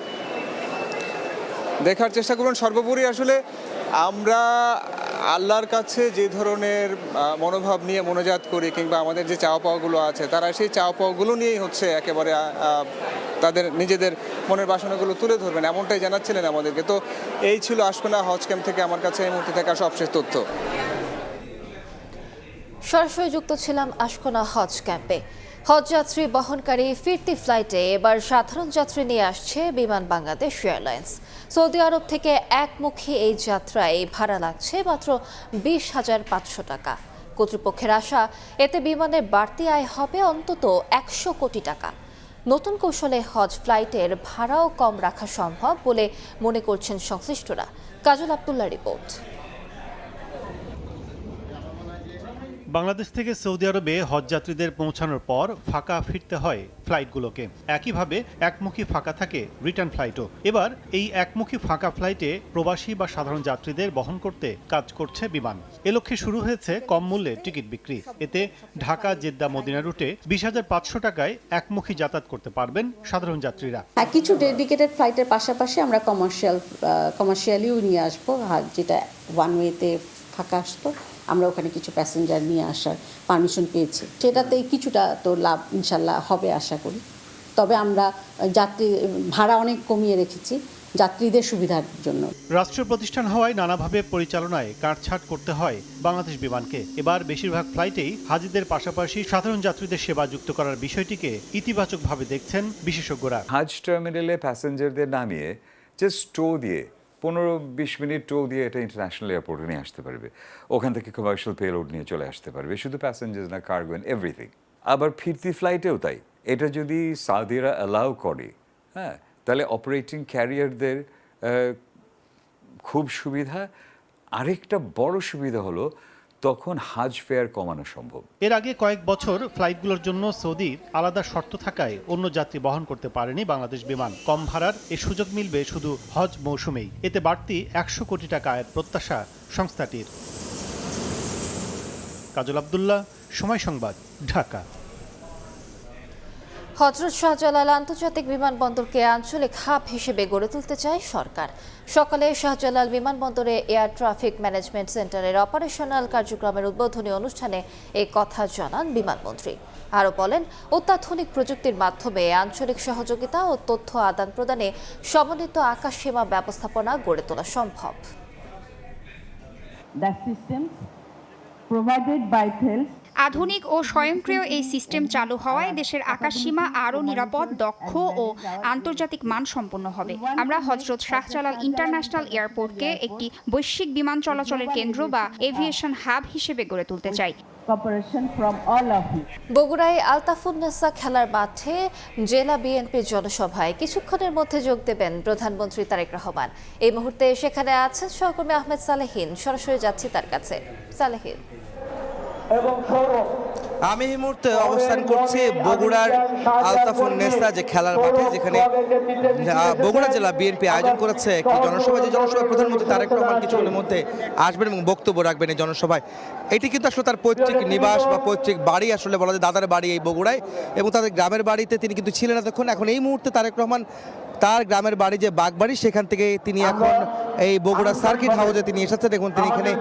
সর্বোপরি আসলে আমরা আল্লাহর কাছে যে ধরনের মনোভাব নিয়ে মোনাজাত করি, কিংবা আমাদের যে চাওয়া পাওয়াগুলো আছে, তারা সেই চাওয়া পাওয়াগুলো নিয়েই হচ্ছে একেবারে তাদের নিজেদের মনের বাসনাগুলো তুলে ধরবেন, এমনটাই জানাচ্ছিলেন আমাদেরকে। তো এই ছিল আশকোনা হজ ক্যাম্প থেকে আমার কাছে এই মুহূর্তে থাকা সবশেষ তথ্য। সরাসরি যুক্ত ছিলাম আশকোনা হজ ক্যাম্পে। হজযাত্রী বহনকারী ফিরতি ফ্লাইটে এবার সাধারণ যাত্রী নিয়ে আসছে বিমান বাংলাদেশ এয়ারলাইন্স। সৌদি আরব থেকে একমুখী এই যাত্রায় ভাড়া লাগছে মাত্র 20,500 টাকা। কর্তৃপক্ষের আশা, এতে বিমানের বাড়তি আয় হবে অন্তত 100 কোটি টাকা। নতুন কৌশলে হজ ফ্লাইটের ভাড়াও কম রাখা সম্ভব বলে মনে করছেন সংশ্লিষ্টরা। কাজল আব্দুল্লাহ রিপোর্ট। বাংলাদেশ থেকে সৌদি আরবে হজযাত্রীদের পৌঁছানোর পর ফাঁকা ফিরতে হয় ফ্লাইটগুলোকে। একইভাবে একমুখী ফাঁকা থাকে রিটার্ন ফ্লাইটও। এবার এই একমুখী ফাঁকা ফ্লাইটে প্রবাসী বা সাধারণ যাত্রীদের বহন করতে কাজ করছে বিমান। এ লক্ষ্যে শুরু হয়েছে কম মূল্যে টিকিট বিক্রি। এতে ঢাকা জেদ্দা মদিনা রুটে 20,500 টাকায় একমুখী যাতায়াত করতে পারবেন সাধারণ যাত্রীরা। কিছু ডেডিকেটেড ফ্লাইটের পাশাপাশি আমরা কমার্শিয়ালিও নিয়ে আসবো, যেটা ওয়ান ওয়েতে ফাঁকা আসতো, আমরা ওখানে কিছু প্যাসেঞ্জার নিয়ে আসার পারমিশন পেয়েছি। সেটাতে কিছুটা তো লাভ ইনশাল্লাহ হবে আশা করি। তবে আমরা যাত্রী ভাড়া অনেক কমিয়ে রেখেছি যাত্রীদের সুবিধার জন্য। রাষ্ট্রীয় প্রতিষ্ঠান হওয়ায় নানাভাবে পরিচালনায় কাটছাঁট করতে হয় বাংলাদেশ বিমানকে। এবার বেশিরভাগ ফ্লাইটেই হাজিদের পাশাপাশি সাধারণ যাত্রীদের সেবা যুক্ত করার বিষয়টিকে ইতিবাচকভাবে দেখছেন বিশেষজ্ঞরা। হাজ টার্মিনালে প্যাসেঞ্জারদের নামিয়ে জাস্ট টো দিয়ে 15-20 মিনিট টো দিয়ে এটা ইন্টারন্যাশনাল এয়ারপোর্টে নিয়ে আসতে পারবে। ওখান থেকে কমার্শিয়াল পেলোড নিয়ে চলে আসতে পারবে, শুধু প্যাসেঞ্জার না, কার্গো এন্ড এভরিথিং। আবার ফিরতি ফ্লাইটেও তাই। এটা যদি সাউদিরা অ্যালাউ করে, হ্যাঁ, তাহলে অপারেটিং ক্যারিয়ারদের খুব সুবিধা। আরেকটা বড় সুবিধা হলো তখন হাজ ফেয়ার কমানো সম্ভব। এর আগে কয়েক বছর ফ্লাইটগুলোর জন্য সৌদির আলাদা শর্ত থাকায় অন্য যাত্রী বহন করতে পারেনি বাংলাদেশ বিমান। কম ভাড়ার এ সুযোগ মিলবে শুধু হজ মৌসুমেই। এতে বাড়তি 100 কোটি টাকা আয়ের প্রত্যাশা সংস্থাটির। কাজল আব্দুল্লাহ, সময় সংবাদ, ঢাকা। হযরত শাহজালাল আন্তর্জাতিক বিমানবন্দরকে আঞ্চলিক হাব হিসেবে গড়ে তুলতে চায় সরকার। সকালে শাহজালাল বিমানবন্দরে এয়ার ট্রাফিক ম্যানেজমেন্ট সেন্টারের অপারেশনাল কার্যক্রমের উদ্বোধনী অনুষ্ঠানে এই কথা জানান বিমানমন্ত্রী। আরও বলেন, অত্যাধুনিক প্রযুক্তির মাধ্যমে আঞ্চলিক সহযোগিতা ও তথ্য আদান প্রদানে সমন্বিত আকাশসীমা ব্যবস্থাপনা গড়ে তোলা সম্ভব। আধুনিক ও স্বয়ংক্রিয় এই সিস্টেম চালু হওয়ায় দেশের আকাশসীমা আরও নিরাপদ, দক্ষ ও আন্তর্জাতিক মানসম্পন্ন হবে। আমরা হযরত শাহজালাল ইন্টারন্যাশনাল এয়ারপোর্টকে একটি বৈশ্বিক বিমান চলাচলের কেন্দ্র বা এভিয়েশন হাব হিসেবে গড়ে তুলতে চাই। বগুড়ায় আলতাফুন্নেসা খেলার মাঠে জেলা বিএনপির জনসভায় কিছুক্ষণের মধ্যে যোগ দেবেন প্রধানমন্ত্রী তারেক রহমান। এই মুহূর্তে সেখানে আছেন সহকর্মী আহমেদ সালেহীন। সরাসরি যাচ্ছি তার কাছে। সালেহীন, আমি এই মুহূর্তে অবস্থান করছি বগুড়ার আলতাফুন্নেসা যে খেলার মাঠে, যেখানে বগুড়া জেলা বিএনপি আয়োজন করেছে একটি জনসভা। যে জনসভায় প্রধানমন্ত্রী তারেক রহমান কিছুক্ষণের মধ্যে আসবেন এবং বক্তব্য রাখবেন এই জনসভায়। এটি কিন্তু আসলে তার পৈতৃক নিবাস বা পৈতৃক বাড়ি, আসলে বলা যায় দাদার বাড়ি এই বগুড়ায়, এবং তাদের গ্রামের বাড়িতে তিনি কিন্তু ছিলেন এতক্ষণ। এখন এই মুহূর্তে তারেক রহমান তার গ্রামের বাড়ি যে বাগবাড়ি, সেখান থেকে তিনি এখন এই বগুড়া সার্কিট হাউসে তিনি এসেছেন। এখন তিনি এখানে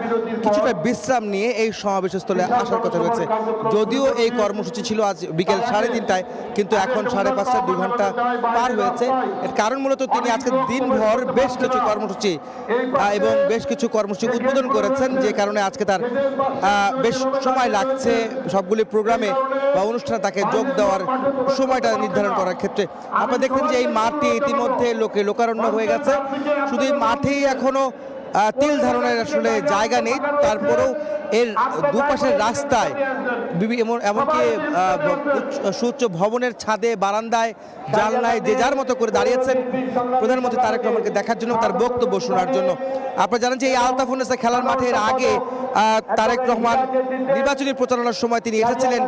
কিছুটা বিশ্রাম নিয়ে এই সমাবেশস্থলে আসার কথা রয়েছে। যদিও এই কর্মসূচি ছিল আজ বিকেল 3:30টায়, কিন্তু এখন 5:30, 2 ঘন্টা পার হয়েছে। এর কারণ মূলত তিনি আজকে দিনভর বেশ কিছু কর্মসূচি এবং বেশ কিছু কর্মসূচি উদ্বোধন করেছেন, যে কারণে আজকে তার বেশ সময় লাগছে সবগুলি প্রোগ্রামে বা অনুষ্ঠানে তাকে যোগ দেওয়ার সময়টা নির্ধারণ করার ক্ষেত্রে। আপনারা দেখছেন যে এই মাঠটি ইতিমধ্যে লোকারণ্য হয়ে গেছে। শুধু এই মাঠেই এখনো তিল ধারণের আসলে জায়গা নেই। তারপরেও এর দুপাশের রাস্তায় এমনকি সুউচ্চ ভবনের ছাদে, বারান্দায়, জানলায় যে যার মতো করে দাঁড়িয়েছেন প্রধানমন্ত্রী তারেক রহমানকে দেখার জন্য, তার বক্তব্য শোনার জন্য। আপনারা জানেন যে এই আলতাফুন্নেসা খেলার মাঠের আগে তারেক রহমান নির্বাচনী প্রচারণার সময় তিনি এসেছিলেন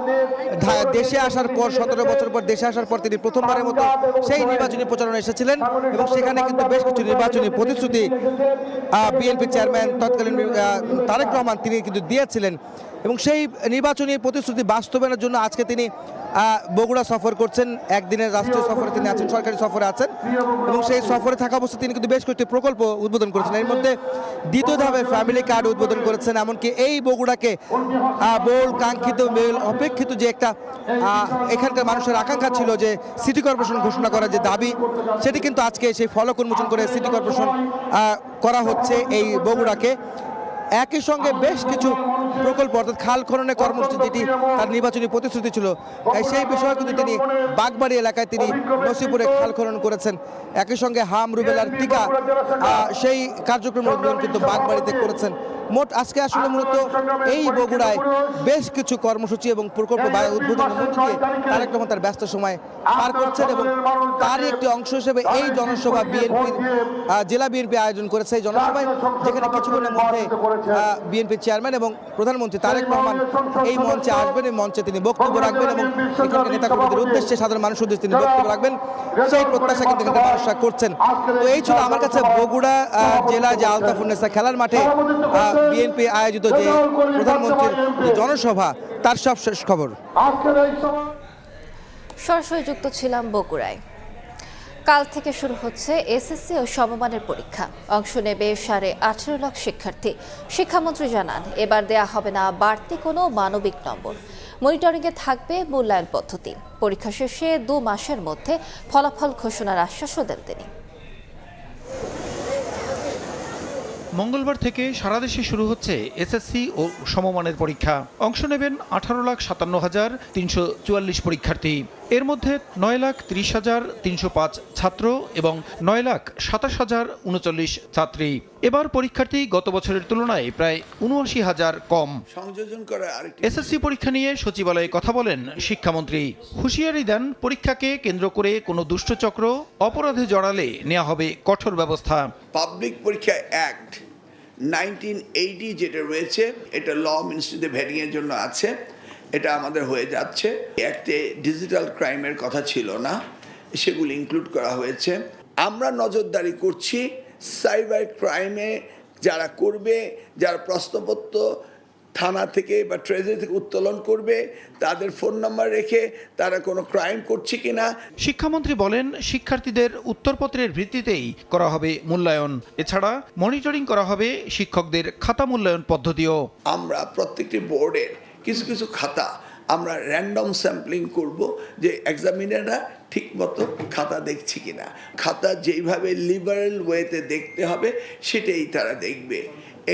দেশে আসার পর, 17 বছর পর দেশে আসার পর তিনি প্রথমবারের মতো সেই নির্বাচনী প্রচারণা এসেছিলেন, এবং সেখানে কিন্তু বেশ কিছু নির্বাচনী প্রতিশ্রুতি বিএনপি চেয়ারম্যান তৎকালীন তারেক রহমান তিনি কিন্তু দিয়েছিলেন। এবং সেই নির্বাচনী প্রতিশ্রুতি বাস্তবায়নের জন্য আজকে তিনি বগুড়া সফর করছেন। একদিনের রাষ্ট্রীয় সফরে তিনি আছেন, সরকারি সফরে আছেন, এবং সেই সফরে থাকা অবস্থায় তিনি কিন্তু বেশ কয়েকটি প্রকল্প উদ্বোধন করেছেন। এর মধ্যে দ্বিতীয় ধাপে ফ্যামিলি কার্ড উদ্বোধন করেছেন। এমনকি এই বগুড়াকে বহুল কাঙ্ক্ষিত, বহুল অপেক্ষিত যে একটা এখানকার মানুষের আকাঙ্ক্ষা ছিল যে সিটি কর্পোরেশন ঘোষণা করার যে দাবি, সেটি কিন্তু আজকে সেই ফলক উন্মোচন করে সিটি কর্পোরেশন করা হচ্ছে এই বগুড়াকে। একই সঙ্গে বেশ কিছু প্রকল্প, অর্থাৎ খাল খননের কর্মসূচি যেটি তার নির্বাচনী প্রতিশ্রুতি ছিল, সেই বিষয়ে কিন্তু তিনি বাগবাড়ি এলাকায় তিনি নসিপুরে খাল খনন করেছেন। একই সঙ্গে হাম রুবেলার টিকা সেই কার্যক্রমের উদ্বোধন কিন্তু বাগবাড়িতে করেছেন। মোট আজকে আসলে মূলত এই বগুড়ায় বেশ কিছু কর্মসূচি এবং প্রকল্প উদ্বোধনের মধ্য দিয়ে তারেক রহমান তার ব্যস্ত সময় পার করছেন, এবং তারই একটি অংশ হিসেবে এই জনসভা বিএনপির জেলা বিএনপি আয়োজন করেছে। এই জনসভায় যেখানে কিছুক্ষণের মধ্যে বিএনপির চেয়ারম্যান এবং প্রধানমন্ত্রী তারেক রহমান এই মঞ্চে আসবেন, এই মঞ্চে তিনি বক্তব্য রাখবেন এবং এখানকার নেতাকর্মীদের উদ্দেশ্যে, সাধারণ মানুষের উদ্দেশ্যে তিনি বক্তব্য রাখবেন, সেই প্রত্যাশা কিন্তু এখানকার মানুষরা করছেন। তো এই ছিল আমার কাছে বগুড়া জেলা যে আলতাফুন্নেসা খেলার মাঠে বিএনপি আয়োজিত যে প্রধানমন্ত্রীর যে জনসভা, তার সব শেষ খবর। সরাসরি যুক্ত ছিলাম বগুড়ায়। কাল থেকে শুরু হচ্ছে এসএসসি ও সমমানের পরীক্ষা। অংশ নেবে 18.5 লাখ শিক্ষার্থী। শিক্ষামন্ত্রী জানান, এবার দেয়া হবে না বাড়তি কোনো মানবিক নম্বর। মনিটরিংয়ে থাকবে মূল্যায়ন পদ্ধতি। পরীক্ষা শেষে 2 মাসের মধ্যে ফলাফল ঘোষণার আশ্বাসও দেন তিনি। মঙ্গলবার থেকে সারা দেশে শুরু হচ্ছে এসএসসি ও সমমানের পরীক্ষা। অংশ নেবেন 18,57,344 পরীক্ষার্থী। এর মধ্যে 9,30,305 ছাত্র এবং 9,27,039 ছাত্রী। এবার পরীক্ষার্থী গত বছরের তুলনায় প্রায় 79,000 কম। এসএসসি পরীক্ষা নিয়ে সচিবালয়ে কথা বলেন শিক্ষামন্ত্রী। হুঁশিয়ারি দেন, পরীক্ষাকে কেন্দ্র করে কোনো দুষ্টচক্র অপরাধে জড়ালে নেওয়া হবে কঠোর ব্যবস্থা। পাবলিক পরীক্ষা অ্যাক্ট 1980 যেটা রয়েছে, এটা ল মিনিস্ট্রিতে ভেটিংয়ের জন্য আছে, এটা আমাদের হয়ে যাচ্ছে। অ্যাক্টে ডিজিটাল ক্রাইমের কথা ছিল না, সেগুলি ইনক্লুড করা হয়েছে। আমরা নজরদারি করছি সাইবার ক্রাইমে যারা করবে, যারা প্রশ্নপত্র থানা থেকে বা ট্রেজারি থেকে উত্তোলন করবে, তাদের ফোন নাম্বার রেখে তারা কোনো ক্রাইম করছে কিনা। শিক্ষামন্ত্রী বলেন, শিক্ষার্থীদের উত্তরপত্রের ভিত্তিতেই করা হবে মূল্যায়ন। এছাড়া মনিটরিং করা হবে শিক্ষকদের খাতা মূল্যায়ন পদ্ধতিও। আমরা প্রত্যেকটি বোর্ডের কিছু কিছু খাতা আমরা র্যান্ডম স্যাম্পলিং করব, যে এক্সামিনাররা ঠিকমতো খাতা দেখছে কিনা। খাতা যেইভাবে লিবারেল ওয়েতে দেখতে হবে সেটাই তারা দেখবে।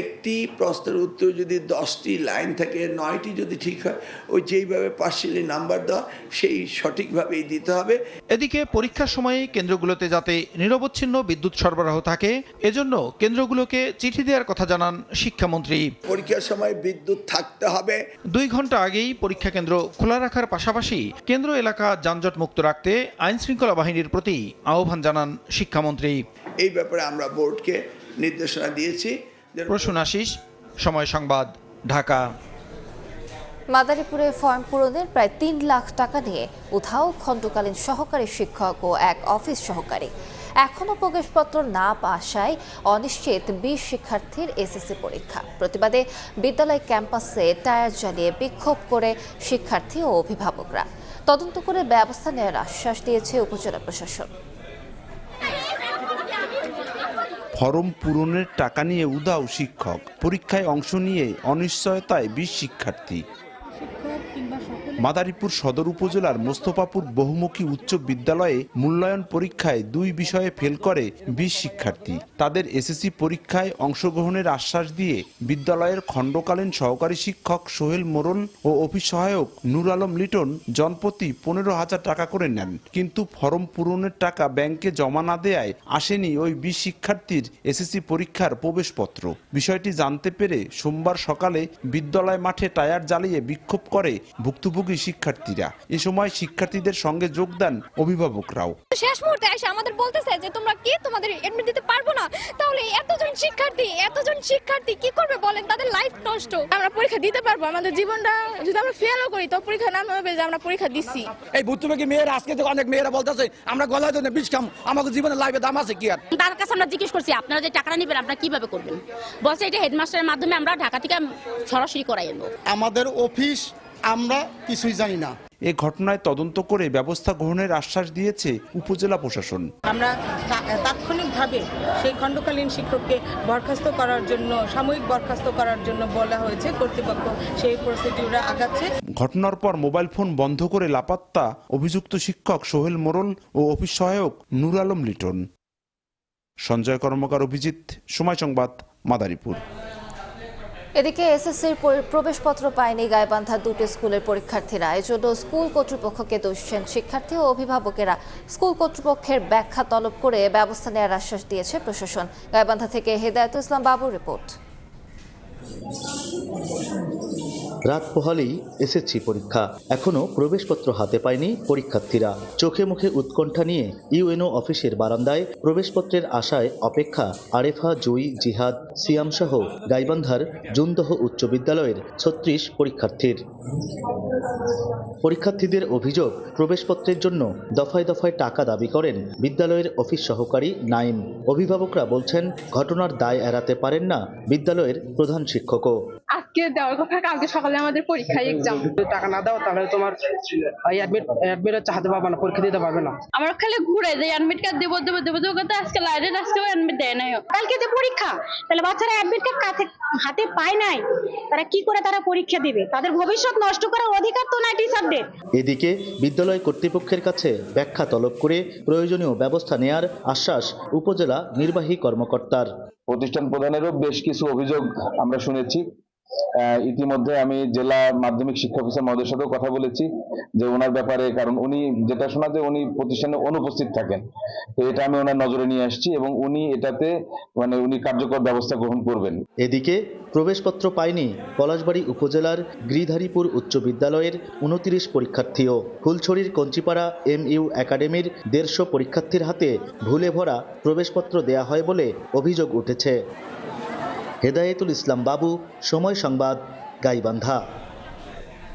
একটি প্রশ্নের উত্তর যদি 10টি লাইন থাকে, 9টি যদি ঠিক হয়, ওই যেইভাবে পার্সিয়ালি নাম্বার দেওয়া সেই সঠিকভাবেই দিতে হবে। এদিকে পরীক্ষার সময়ে কেন্দ্রগুলোতে যাতে নিরবচ্ছিন্ন বিদ্যুৎ সরবরাহ থাকে, এজন্য কেন্দ্রগুলোকে চিঠি দেওয়ার কথা জানান শিক্ষামন্ত্রী। পরীক্ষার সময় বিদ্যুৎ থাকতে হবে। 2 ঘন্টা আগেই পরীক্ষা কেন্দ্র খোলা রাখার পাশাপাশি কেন্দ্র এলাকা যানজট মুক্ত রাখতে আইন শৃঙ্খলা বাহিনীর প্রতি আহ্বান জানান শিক্ষামন্ত্রী। এই ব্যাপারে আমরা বোর্ডকে নির্দেশনা দিয়েছি। প্রসূন আশিস, সময় সংবাদ, ঢাকা। মাদারীপুরে ফর্ম পূরণের প্রায় 3 লাখ টাকা নিয়ে উধাও খণ্ডকালীন সহকারী শিক্ষক ও এক অফিস সহকারী। এখনও প্রবেশপত্র না আসায় অনিশ্চিত 20 শিক্ষার্থীর এসএসসি পরীক্ষা। প্রতিবাদে বিদ্যালয় ক্যাম্পাসে টায়ার জ্বালিয়ে বিক্ষোভ করে শিক্ষার্থী ও অভিভাবকরা। তদন্ত করে ব্যবস্থা নেওয়ার আশ্বাস দিয়েছে উপজেলা প্রশাসন। ফরম পূরণের টাকা নিয়ে উধাও শিক্ষক, পরীক্ষায় অংশ নিয়ে অনিশ্চয়তায় 20 শিক্ষার্থী। মাদারীপুর সদর উপজেলার মোস্তফাপুর বহুমুখী উচ্চ বিদ্যালয়ে মূল্যায়ন পরীক্ষায় 2 বিষয়ে ফেল করে 20 শিক্ষার্থী। তাদের এসএসসি পরীক্ষায় অংশগ্রহণের আশ্বাস দিয়ে বিদ্যালয়ের খণ্ডকালীন সহকারী শিক্ষক সোহেল মোরল ও অফিস সহায়ক নূর আলম লিটন জনপ্রতি 15,000 টাকা করে নেন, কিন্তু ফরম পূরণের টাকা ব্যাংকে জমা না দেয়ায় আসেনি ওই 20 শিক্ষার্থীর এসএসসি পরীক্ষার প্রবেশপত্র। বিষয়টি জানতে পেরে সোমবার সকালে বিদ্যালয় মাঠে টায়ার জ্বালিয়ে বিক্ষোভ করে ভুক্তভোগী শিক্ষার্থীরা। এ সময় শিক্ষার্থীদের সঙ্গে যোগ দেন অভিভাবকরাও। শেষ মুহূর্তে এসে আমাদের বলতেছে যে তোমরা কি তোমাদের এডমিট দিতে পারবো না। তাহলে এতজন শিক্ষার্থী কি করবে বলেন? তাদের লাইফ নষ্ট। আমরা পরীক্ষা দিতে পারবো, আমাদের জীবনটা যদি আমরা ফেলও করি তো পরীক্ষা নাম হবে যে আমরা পরীক্ষা দিচ্ছি। এই ভুক্তভোগী মেয়েরা আজকে থেকে অনেক মেয়েরা বলতেছে আমরা গলায় ধরে বিষ খাম, আমাদের জীবনের লাইফে দাম আছে কি? আর তার কাছে আমরা জিজ্ঞেস করছি আপনারা যে টাকাটা নেবেন আপনারা কিভাবে করবেন, বলছে এটা হেডমাস্টারের মাধ্যমে আমরা ঢাকা থেকে সরাসরি করাই আনবো। আমাদের অফিস আমরা কিছুই জানি না। এ ঘটনায় তদন্ত করে ব্যবস্থা গ্রহণের আশ্বাস দিয়েছে উপজেলা প্রশাসন। আমরা তাৎক্ষণিকভাবে সেই খণ্ডকালীন শিক্ষককে বরখাস্ত করার জন্য, সাময়িক বরখাস্ত করার জন্য বলা হয়েছে। কর্তৃপক্ষ সেই প্রসিডিউরে আগাচ্ছে। ঘটনার পর মোবাইল ফোন বন্ধ করে লাপাত্তা অভিযুক্ত শিক্ষক সোহেল মোরল ও অফিস সহায়ক নূর আলম লিটন। সঞ্জয় কর্মকার, অভিজিৎ, সময় সংবাদ, মাদারীপুর। এদিকে এসএসসির প্রবেশপত্র পায়নি গাইবান্ধার 2টি স্কুলের পরীক্ষার্থীরা। এজন্য স্কুল কর্তৃপক্ষকে দোষছেন শিক্ষার্থী ও অভিভাবকেরা। স্কুল কর্তৃপক্ষের ব্যাখ্যা তলব করে ব্যবস্থা নেওয়ার আশ্বাস দিয়েছে প্রশাসন। গাইবান্ধা থেকে হেদায়েতুল ইসলাম বাবুর রিপোর্ট। রাত পোহালেই এসএসসি পরীক্ষা, এখনো প্রবেশপত্র হাতে পায়নি পরীক্ষার্থীরা। চোখে মুখে উৎকণ্ঠা নিয়ে ইউএনও অফিসের বারান্দায় প্রবেশপত্রের আশায় অপেক্ষা আরেফা, জয়ী, জিহাদ, সিয়াম সহ গাইবান্ধার জুনদহ উচ্চ বিদ্যালয়ের 36 পরীক্ষার্থীর। পরীক্ষার্থীদের অভিযোগ, প্রবেশপত্রের জন্য দফায় দফায় টাকা দাবি করেন বিদ্যালয়ের অফিস সহকারী নাইম। অভিভাবকরা বলছেন ঘটনার দায় এড়াতে পারেন না বিদ্যালয়ের প্রধান শিক্ষকও। আজকে দেওয়ার কথা, কালকে সকালে আমাদের পরীক্ষা এক্সাম। টাকা না দাও তাহলে তোমার অ্যাডমিট চাহাতে পারবে না, পরীক্ষা দিতে পারবে না। আমরা খালি ঘুরে যাই, অ্যাডমিট কার্ড দেবো কথা আজকে লাইনে আজকেও অ্যাডমিট দেয় নাই। কালকে যে পরীক্ষা, তাহলে বাচ্চারা অ্যাডমিট কার্ড হাতে পায় নাই, তারা কি করে তারা পরীক্ষা দিবে? তাদের ভবিষ্যৎ নষ্ট করার অধিকার তো নাই টিচারদের। এদিকে বিদ্যালয় কর্তৃপক্ষের কাছে ব্যাখ্যা তলব করে প্রয়োজনীয় ব্যবস্থা নেয়ার আশ্বাস উপজেলা নির্বাহী কর্মকর্তার। প্রতিষ্ঠান প্রধানেরও বেশ কিছু অভিযোগ আমরা শুনেছি। ইতিমধ্যে আমি জেলা মাধ্যমিক শিক্ষা অফিসার মহোদয়ের সাথেও কথা বলেছি যে ওনার ব্যাপারে, কারণ উনি যেটা শোনা যে উনি প্রতিষ্ঠানে অনুপস্থিত থাকেন, তো এটা আমি ওনার নজরে নিয়ে আসছি এবং উনি এটাতে উনি কার্যকর ব্যবস্থা গ্রহণ করবেন। এদিকে প্রবেশপত্র পায়নি পলাশবাড়ী উপজেলার গৃধারীপুর উচ্চ বিদ্যালয়ের 29 পরীক্ষার্থীও। ফুলছড়ির কঞ্চিপাড়া MU একাডেমির 150 পরীক্ষার্থীর হাতে ভুলে ভরা প্রবেশপত্র দেয়া হয় বলে অভিযোগ উঠেছে। হেদায়েতুল ইসলাম বাবু, সময় সংবাদ, গাইবান্ধা।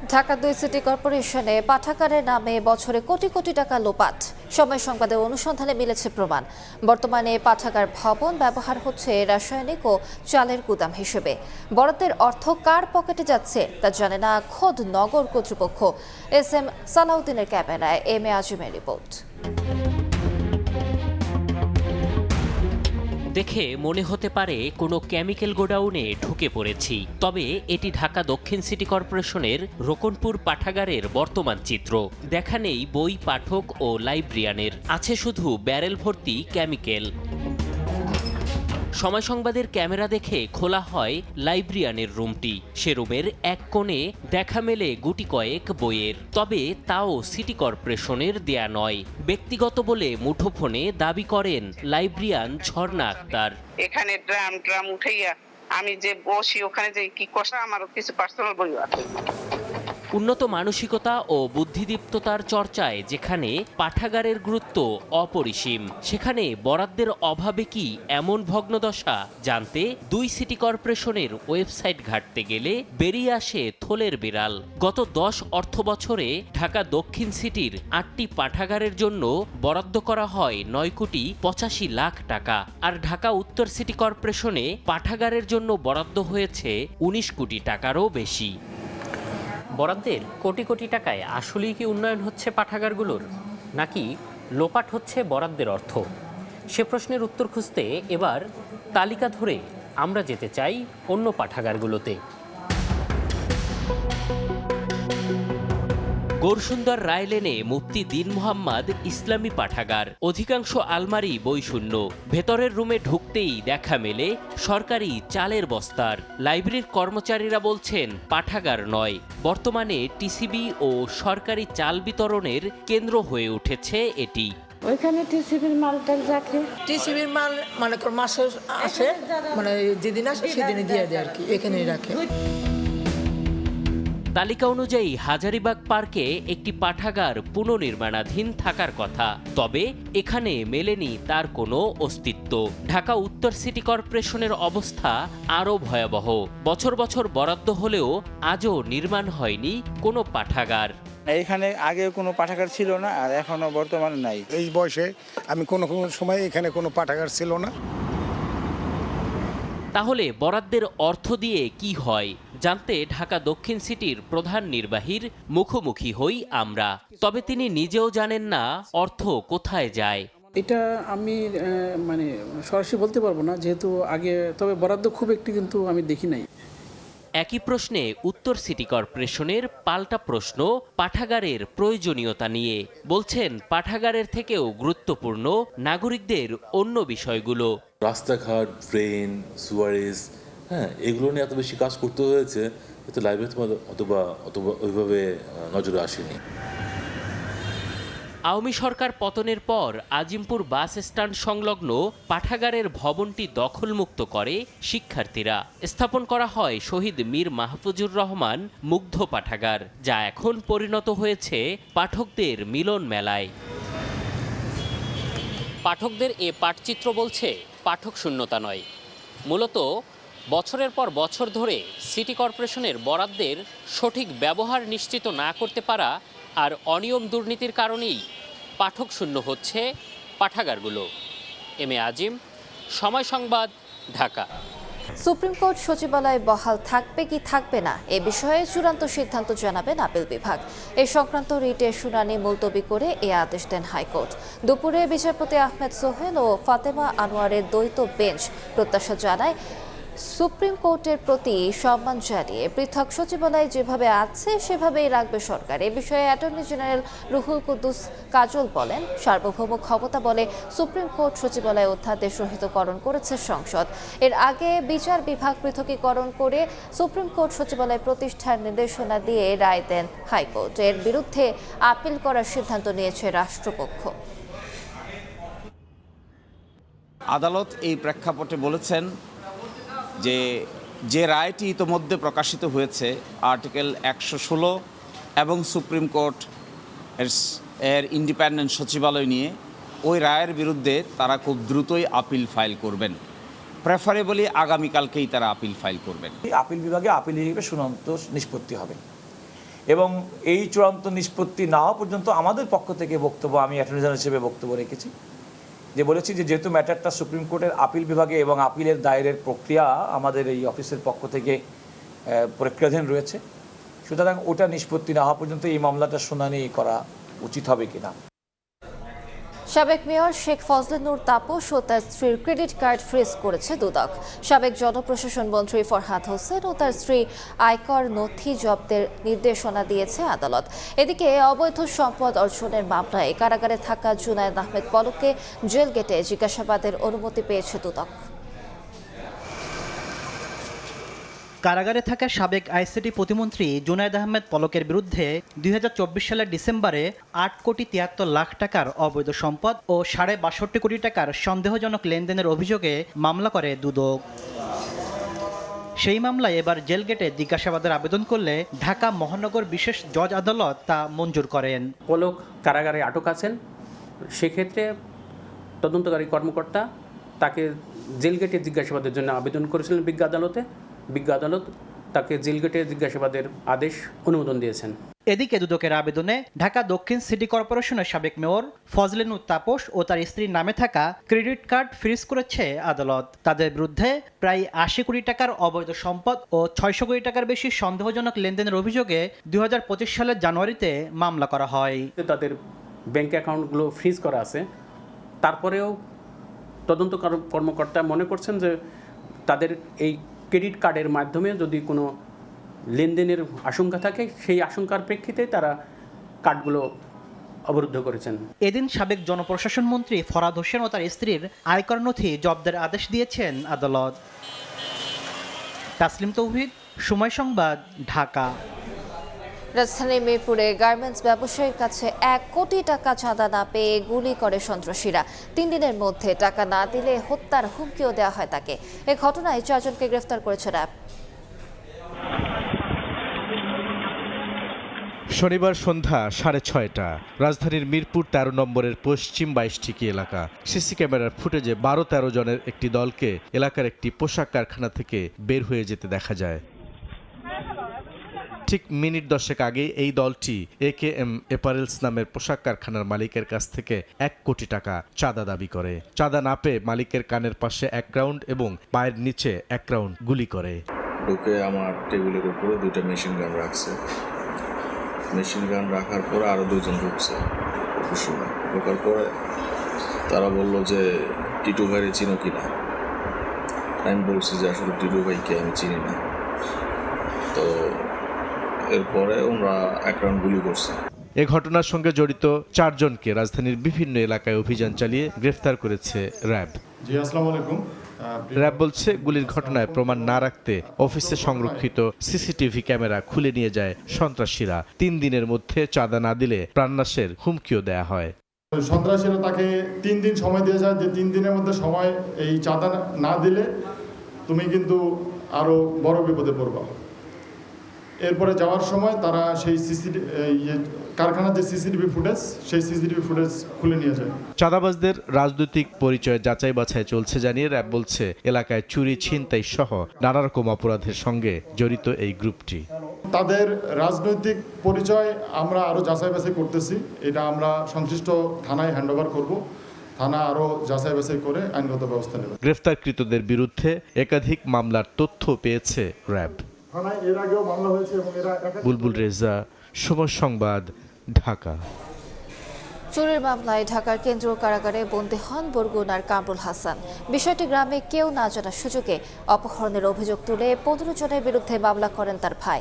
ঢাকা 2 সিটি কর্পোরেশনে পাঠাগারের নামে বছরে কোটি কোটি টাকা লোপাট। সময় সংবাদের অনুসন্ধানে মিলেছে প্রমাণ। বর্তমানে পাঠাগার ভবন ব্যবহার হচ্ছে রাসায়নিক ও চালের গুদাম হিসেবে। বরাদ্দের অর্থ কার পকেটে যাচ্ছে তা জানে না খোদ নগর কর্তৃপক্ষ। SM সালাউদ্দিনের ক্যামেরায় MA আজিমের রিপোর্ট। দেখে মনে হতে পারে কোনো কেমিক্যাল গোডাউনে ঢুকে পড়েছি, তবে এটি ঢাকা দক্ষিণ সিটি কর্পোরেশনের রোকনপুর পাঠাগারের বর্তমান চিত্র। দেখা নেই বই, পাঠক ও লাইব্রেরিয়ানের, আছে শুধু ব্যারেল ভর্তি কেমিক্যাল। সময় সংবাদের ক্যামেরা দেখে খোলা হয় লাইব্রেরিয়ানের রুমটি। সে রুমের এক কোণে দেখা মেলে গুটি কয়েক বইয়ের, তবে তাও সিটি কর্পোরেশনের দেয়া নয়, ব্যক্তিগত বলে মুঠোফোনে দাবি করেন লাইব্রেরিয়ান ঝর্ণা আক্তার। এখানে ড্রাম উঠাইয়া আমি যে বসি ওখানে যে কি কষ্ট, আমার কিছু পার্সোনাল বই আছে। উন্নত মানসিকতা ও বুদ্ধিদীপ্ততার চর্চায় যেখানে পাঠাগারের গুরুত্ব অপরিসীম, সেখানে বরাদ্দের অভাবে কি এমন ভগ্নদশা জানতে 2 সিটি কর্পোরেশনের ওয়েবসাইট ঘাঁটতে গেলে বেরিয়ে আসে থলের বিড়াল। গত 10 অর্থবছরে ঢাকা দক্ষিণ সিটির 8টি পাঠাগারের জন্য বরাদ্দ করা হয় 9 কোটি 85 লাখ টাকা, আর ঢাকা উত্তর সিটি কর্পোরেশনে পাঠাগারের জন্য বরাদ্দ হয়েছে 19 কোটি টাকারও বেশি। বরাদ্দের কোটি কোটি টাকায় আসলেই কি উন্নয়ন হচ্ছে পাঠাগারগুলোর, নাকি লোপাট হচ্ছে বরাদ্দের অর্থ? সে প্রশ্নের উত্তর খুঁজতে এবার তালিকা ধরে আমরা যেতে চাই অন্য পাঠাগারগুলোতে। গৌরসুন্দর রায় লেনে মুফতি দিন মোহাম্মদ ইসলামী পাঠাগার। অধিকাংশ আলমারি বইশূন্য, ভেতরের রুমে ঢুকতেই দেখা মেলে সরকারি চালের বস্তার। লাইব্রেরির কর্মচারীরা বলছেন পাঠাগার নয়, বর্তমানে টিসিবি ও সরকারি চাল বিতরণের কেন্দ্র হয়ে উঠেছে এটি। ওইখানে টিসিবির মালটা রাখে, টিসিবির মাল মানে মাসে আসে, মানে যেদিন আসে সেদিনই দিয়ে দেয় আর কি, এখানেই রাখে। তালিকা অনুযায়ী হাজারীবাগ পার্কে একটি পাঠাগার পুনর্নির্মাণাধীন থাকার কথা, তবে এখানে মেলেনি তার কোনো অস্তিত্ব। ঢাকা উত্তর সিটি কর্পোরেশনের অবস্থা আরও ভয়াবহ। বছর বছর বরাদ্দ হলেও আজও নির্মাণ হয়নি কোনো পাঠাগার। এখানে আগে কোনো পাঠাগার ছিল না, আর এখনো বর্তমানে নাই। এই বয়সে আমি কোনো সময় এখানে কোনো পাঠাগার ছিল না। তাহলে বরাদ্দের অর্থ দিয়ে কি হয় জানতে ঢাকা দক্ষিণ সিটির প্রধান নির্বাহীর মুখোমুখি হই আমরা, তবে তিনি নিজেও জানেন না অর্থ কোথায় যায়। এটা আমি মানে সরাসরি বলতে পারবো না, যেহেতু আগে, তবে বরাদ্দ খুব একটি কিন্তু আমি দেখি নাই। একই প্রশ্নে উত্তর সিটি কর্পোরেশনের পাল্টা প্রশ্ন পাঠাগারের প্রয়োজনীয়তা নিয়ে। বলছেন পাঠাগারের থেকেও গুরুত্বপূর্ণ নাগরিকদের অন্য বিষয়গুলো। রাস্তাঘাট, ড্রেন, সুয়ারেজ, এগুলো নিয়ে এত বেশি কাজ করতে হয়েছে, এতে লাইব্রেরি অথবা ওইভাবে নজরে আসেনি। আওয়ামী সরকার পতনের পর আজিমপুর বাস স্ট্যান্ড সংলগ্ন পাঠাগারের ভবনটি দখলমুক্ত করে শিক্ষার্থীরা। স্থাপন করা হয় শহীদ মীর মাহফুজুর রহমান মুগ্ধ পাঠাগার, যা এখন পরিণত হয়েছে পাঠকদের মিলন মেলায়। পাঠকদের এ পাঠচিত্র বলছে পাঠক শূন্যতা নয়, মূলত বছরের পর বছর ধরে সিটি কর্পোরেশনের বরাদ্দের সঠিক ব্যবহার নিশ্চিত না করতে পারা আর অনিয়ম দুর্নীতির কারণেই পাঠক শূন্য হচ্ছে পাঠাগারগুলো। MA আজিম, সময় সংবাদ, ঢাকা। সুপ্রিম কোর্ট সচিবালয় বহাল থাকবে কি থাকবে না এ বিষয়ে চূড়ান্ত সিদ্ধান্ত জানাবেন আপিল বিভাগ। এ সংক্রান্ত রিটের শুনানি মুলতবি করে এ আদেশ দেন হাইকোর্ট। দুপুরে বিচারপতি আহমেদ সোহেল ও ফাতেমা আনোয়ারের দ্বৈত বেঞ্চ প্রত্যাশা জানায় সুপ্রিম কোর্টের প্রতি সম্মান জানিয়ে পৃথক সচিবালয় যেভাবে আছে সেভাবেই রাখবে সরকার। এ বিষয়ে অ্যাটর্নি জেনারেল রুহুল কুদ্দুস কাজল বলেন, সার্বভৌম ক্ষমতা বলে সুপ্রিম কোর্ট সচিবালয় অধ্যাদেশ রহিতকরণ করেছে সংসদ। এর আগে বিচার বিভাগ পৃথকীকরণ করে সুপ্রিম কোর্ট সচিবালয় প্রতিষ্ঠার নির্দেশনা দিয়ে রায় দেন হাইকোর্ট। এর বিরুদ্ধে আপিল করার সিদ্ধান্ত নিয়েছে রাষ্ট্রপক্ষ। আদালত এই প্রেক্ষাপটে বলেছেন যে রায়টি ইতোমধ্যে প্রকাশিত হয়েছে আর্টিকেল 116 এবং সুপ্রিম কোর্ট এর ইন্ডিপেন্ডেন্ট সচিবালয় নিয়ে, ওই রায়ের বিরুদ্ধে তারা খুব দ্রুতই আপিল ফাইল করবেন। প্রেফারেবলি আগামীকালকেই তারা আপিল ফাইল করবেন। আপিল বিভাগে আপিল হিসেবে চূড়ান্ত নিষ্পত্তি হবে। এবং এই চূড়ান্ত নিষ্পত্তি না হওয়া পর্যন্ত আমাদের পক্ষ থেকে বক্তব্য, আমি অ্যাটর্নি জেনারেল হিসেবে বক্তব্য রেখেছি, যে বলেছি যে যেহেতু ম্যাটারটা সুপ্রিম কোর্টের আপিল বিভাগে এবং আপিলের দায়েরের প্রক্রিয়া আমাদের এই অফিসের পক্ষ থেকে প্রক্রিয়াধীন রয়েছে, সুতরাং ওটা নিষ্পত্তি না হওয়া পর্যন্ত এই মামলাটা শুনানি করা উচিত হবে কিনা। সাবেক মেয়র শেখ ফজলে নূর তাপস ও তার স্ত্রীর ক্রেডিট কার্ড ফ্রিজ করেছে দুদক। সাবেক জনপ্রশাসন মন্ত্রী ফরহাদ হোসেন ও তার স্ত্রী আয়কর নথি জব্দের নির্দেশনা দিয়েছে আদালত। এদিকে অবৈধ সম্পদ অর্জনের মামলায় কারাগারে থাকা জুনায়েদ আহমেদ পলককে জেল গেটে জিজ্ঞাসাবাদের অনুমতি পেয়েছে দুদক। কারাগারে থাকা সাবেক আইসিটি প্রতিমন্ত্রী জুনায়েদ আহমেদ পলকের বিরুদ্ধে 2024 সালের ডিসেম্বরে 8 কোটি 73 লাখ টাকার অবৈধ সম্পদ ও 62.5 কোটি টাকার সন্দেহজনক লেনদেনের অভিযোগে মামলা করে দুদক। সেই মামলায় এবার জেল গেটে জিজ্ঞাসাবাদের আবেদন করলে ঢাকা মহানগর বিশেষ জজ আদালত তা মঞ্জুর করেন। পলক কারাগারে আটক আছেন, সেক্ষেত্রে তদন্তকারী কর্মকর্তা তাকে জেল গেটে জিজ্ঞাসাবাদের জন্য আবেদন করেছিলেন বিজ্ঞ আদালতে। বিজ্ঞ আদালত তাকে জেল গেটে জিজ্ঞাসাবাদের আদেশ অনুমোদন দিয়েছেন। এদিকে দুদকের আবেদনে ঢাকা দক্ষিণ সিটি কর্পোরেশনের সাবেক মেয়র ফজলে নূর তাপস ও তার স্ত্রীর নামে থাকা ক্রেডিট কার্ড ফ্রিজ করেছে আদালত। তাদের বিরুদ্ধে প্রায় 80 কোটি টাকার অবৈধ সম্পদ ও 600 কোটি টাকার বেশি সন্দেহজনক লেনদেনের অভিযোগে 2025 সালের জানুয়ারিতে মামলা করা হয়। তাদের ব্যাংক অ্যাকাউন্টগুলো ফ্রিজ করা আছে, তারপরেও তদন্ত কর্মকর্তা মনে করছেন যে তাদের এই ক্রেডিট কার্ডের মাধ্যমে যদি কোনো লেনদেনের আশঙ্কা থাকে, সেই আশঙ্কার প্রেক্ষিতে তারা কার্ডগুলো অবরুদ্ধ করেছেন। এদিন সাবেক জনপ্রশাসন মন্ত্রী ফরহাদ হোসেন ও তার স্ত্রীর আয়কর নথি জব্দের আদেশ দিয়েছেন আদালত। তাসলিম তৌহিদ, সময় সংবাদ, ঢাকা। রাজধানীর মিরপুরে গার্মেন্টস ব্যবসায়ীর কাছে 1 কোটি টাকা চাঁদা না পেয়ে গুলি করে সন্ত্রাসীরা। 3 দিনের মধ্যে টাকা না দিলে হত্যার হুমকিও দেওয়া হয় তাকে। এই ঘটনায় 4 জনকে গ্রেফতার করেছে র্যাব। শনিবার সন্ধ্যা 6:30 রাজধানীর মিরপুর 13 নম্বরের পশ্চিম 22 এলাকা। সিসি ক্যামেরার ফুটেজে 12-13 জনের একটি দলকে এলাকার একটি পোশাক কারখানা থেকে বের হয়ে যেতে দেখা যায়। ঠিক মিনিট 10 আগে এই দলটি AKM অ্যাপারেলস নামের পোশাক কারখানার মালিকের কাছ থেকে 1 কোটি টাকা চাঁদা দাবি করে। চাঁদা না পেয়ে মালিকের কানের পাশে 1 রাউন্ড এবং পায়ের নিচে 1 রাউন্ড গুলি করে। ঢুকে আমার টেবিলের উপরে 2টা মেশিন গান রাখছে। মেশিন গান রাখার পরে আরও 2 জন ঢুকছে। ঢোকার পরে তারা বলল যে টিটু ভাইরে চিনো কিনা। আমি বলছি যে আসলে টিটু ভাইকে আমি চিনি না। তো এরপরে ওরা 1 রাউন্ড গুলি করছে। এ ঘটনার সঙ্গে জড়িত 4 জনকে রাজধানীর বিভিন্ন এলাকায় অভিযান চালিয়ে গ্রেফতার করেছে র্যাব। জি, আসসালামু আলাইকুম। র্যাব বলছে গুলির ঘটনায় প্রমাণ না রাখতে অফিসে সংরক্ষিত সিসিটিভি ক্যামেরা খুলে নিয়ে যায় সন্ত্রাসীরা। 3 দিনের মধ্যে চাঁদা না দিলে প্রাণনাশের হুমকিও দেয়া হয়। সন্ত্রাসীরা তাকে 3 দিন সময় দিয়ে যায় যে 3 দিনের মধ্যে সময় এই চাঁদা না দিলে তুমি কিন্তু আরো বড় বিপদে পড়বা। এরপরে যাওয়ার সময় তারা সেই কারখানার যে সিসিটিভি ফুটেজ, সেই সিসিটিভি ফুটেজ খুলে নিয়ে যায়। চাঁদাবাজদের রাজনৈতিক পরিচয় যাচাই বাছাই চলছে জানিয়ে র্যাব বলছে এলাকায় চুরি, ছিনতাই সহ নানা রকম অপরাধের সঙ্গে জড়িত এই গ্রুপটি। তাদের রাজনৈতিক পরিচয় আমরা আরো যাচাই বাছাই করতেছি। এটা আমরা সংশ্লিষ্ট থানায় হ্যান্ডওভার করব। থানা আরো যাচাই বাছাই করে আইনগত ব্যবস্থা নেবে। গ্রেফতারকৃতদের বিরুদ্ধে একাধিক মামলার তথ্য পেয়েছে র্যাব। এর আগেও মামলা হয়েছে এবং এরা বুলবুল রেজা, সময় সংবাদ, ঢাকা। চুরির মামলায় ঢাকার কেন্দ্রীয় কারাগারে বন্দী হন বরগুনার কামরুল হাসান। বিষয়টি গ্রামে কেউ না জানার সুযোগে অপহরণের অভিযোগ তুলে 15 জনের বিরুদ্ধে মামলা করেন তার ভাই।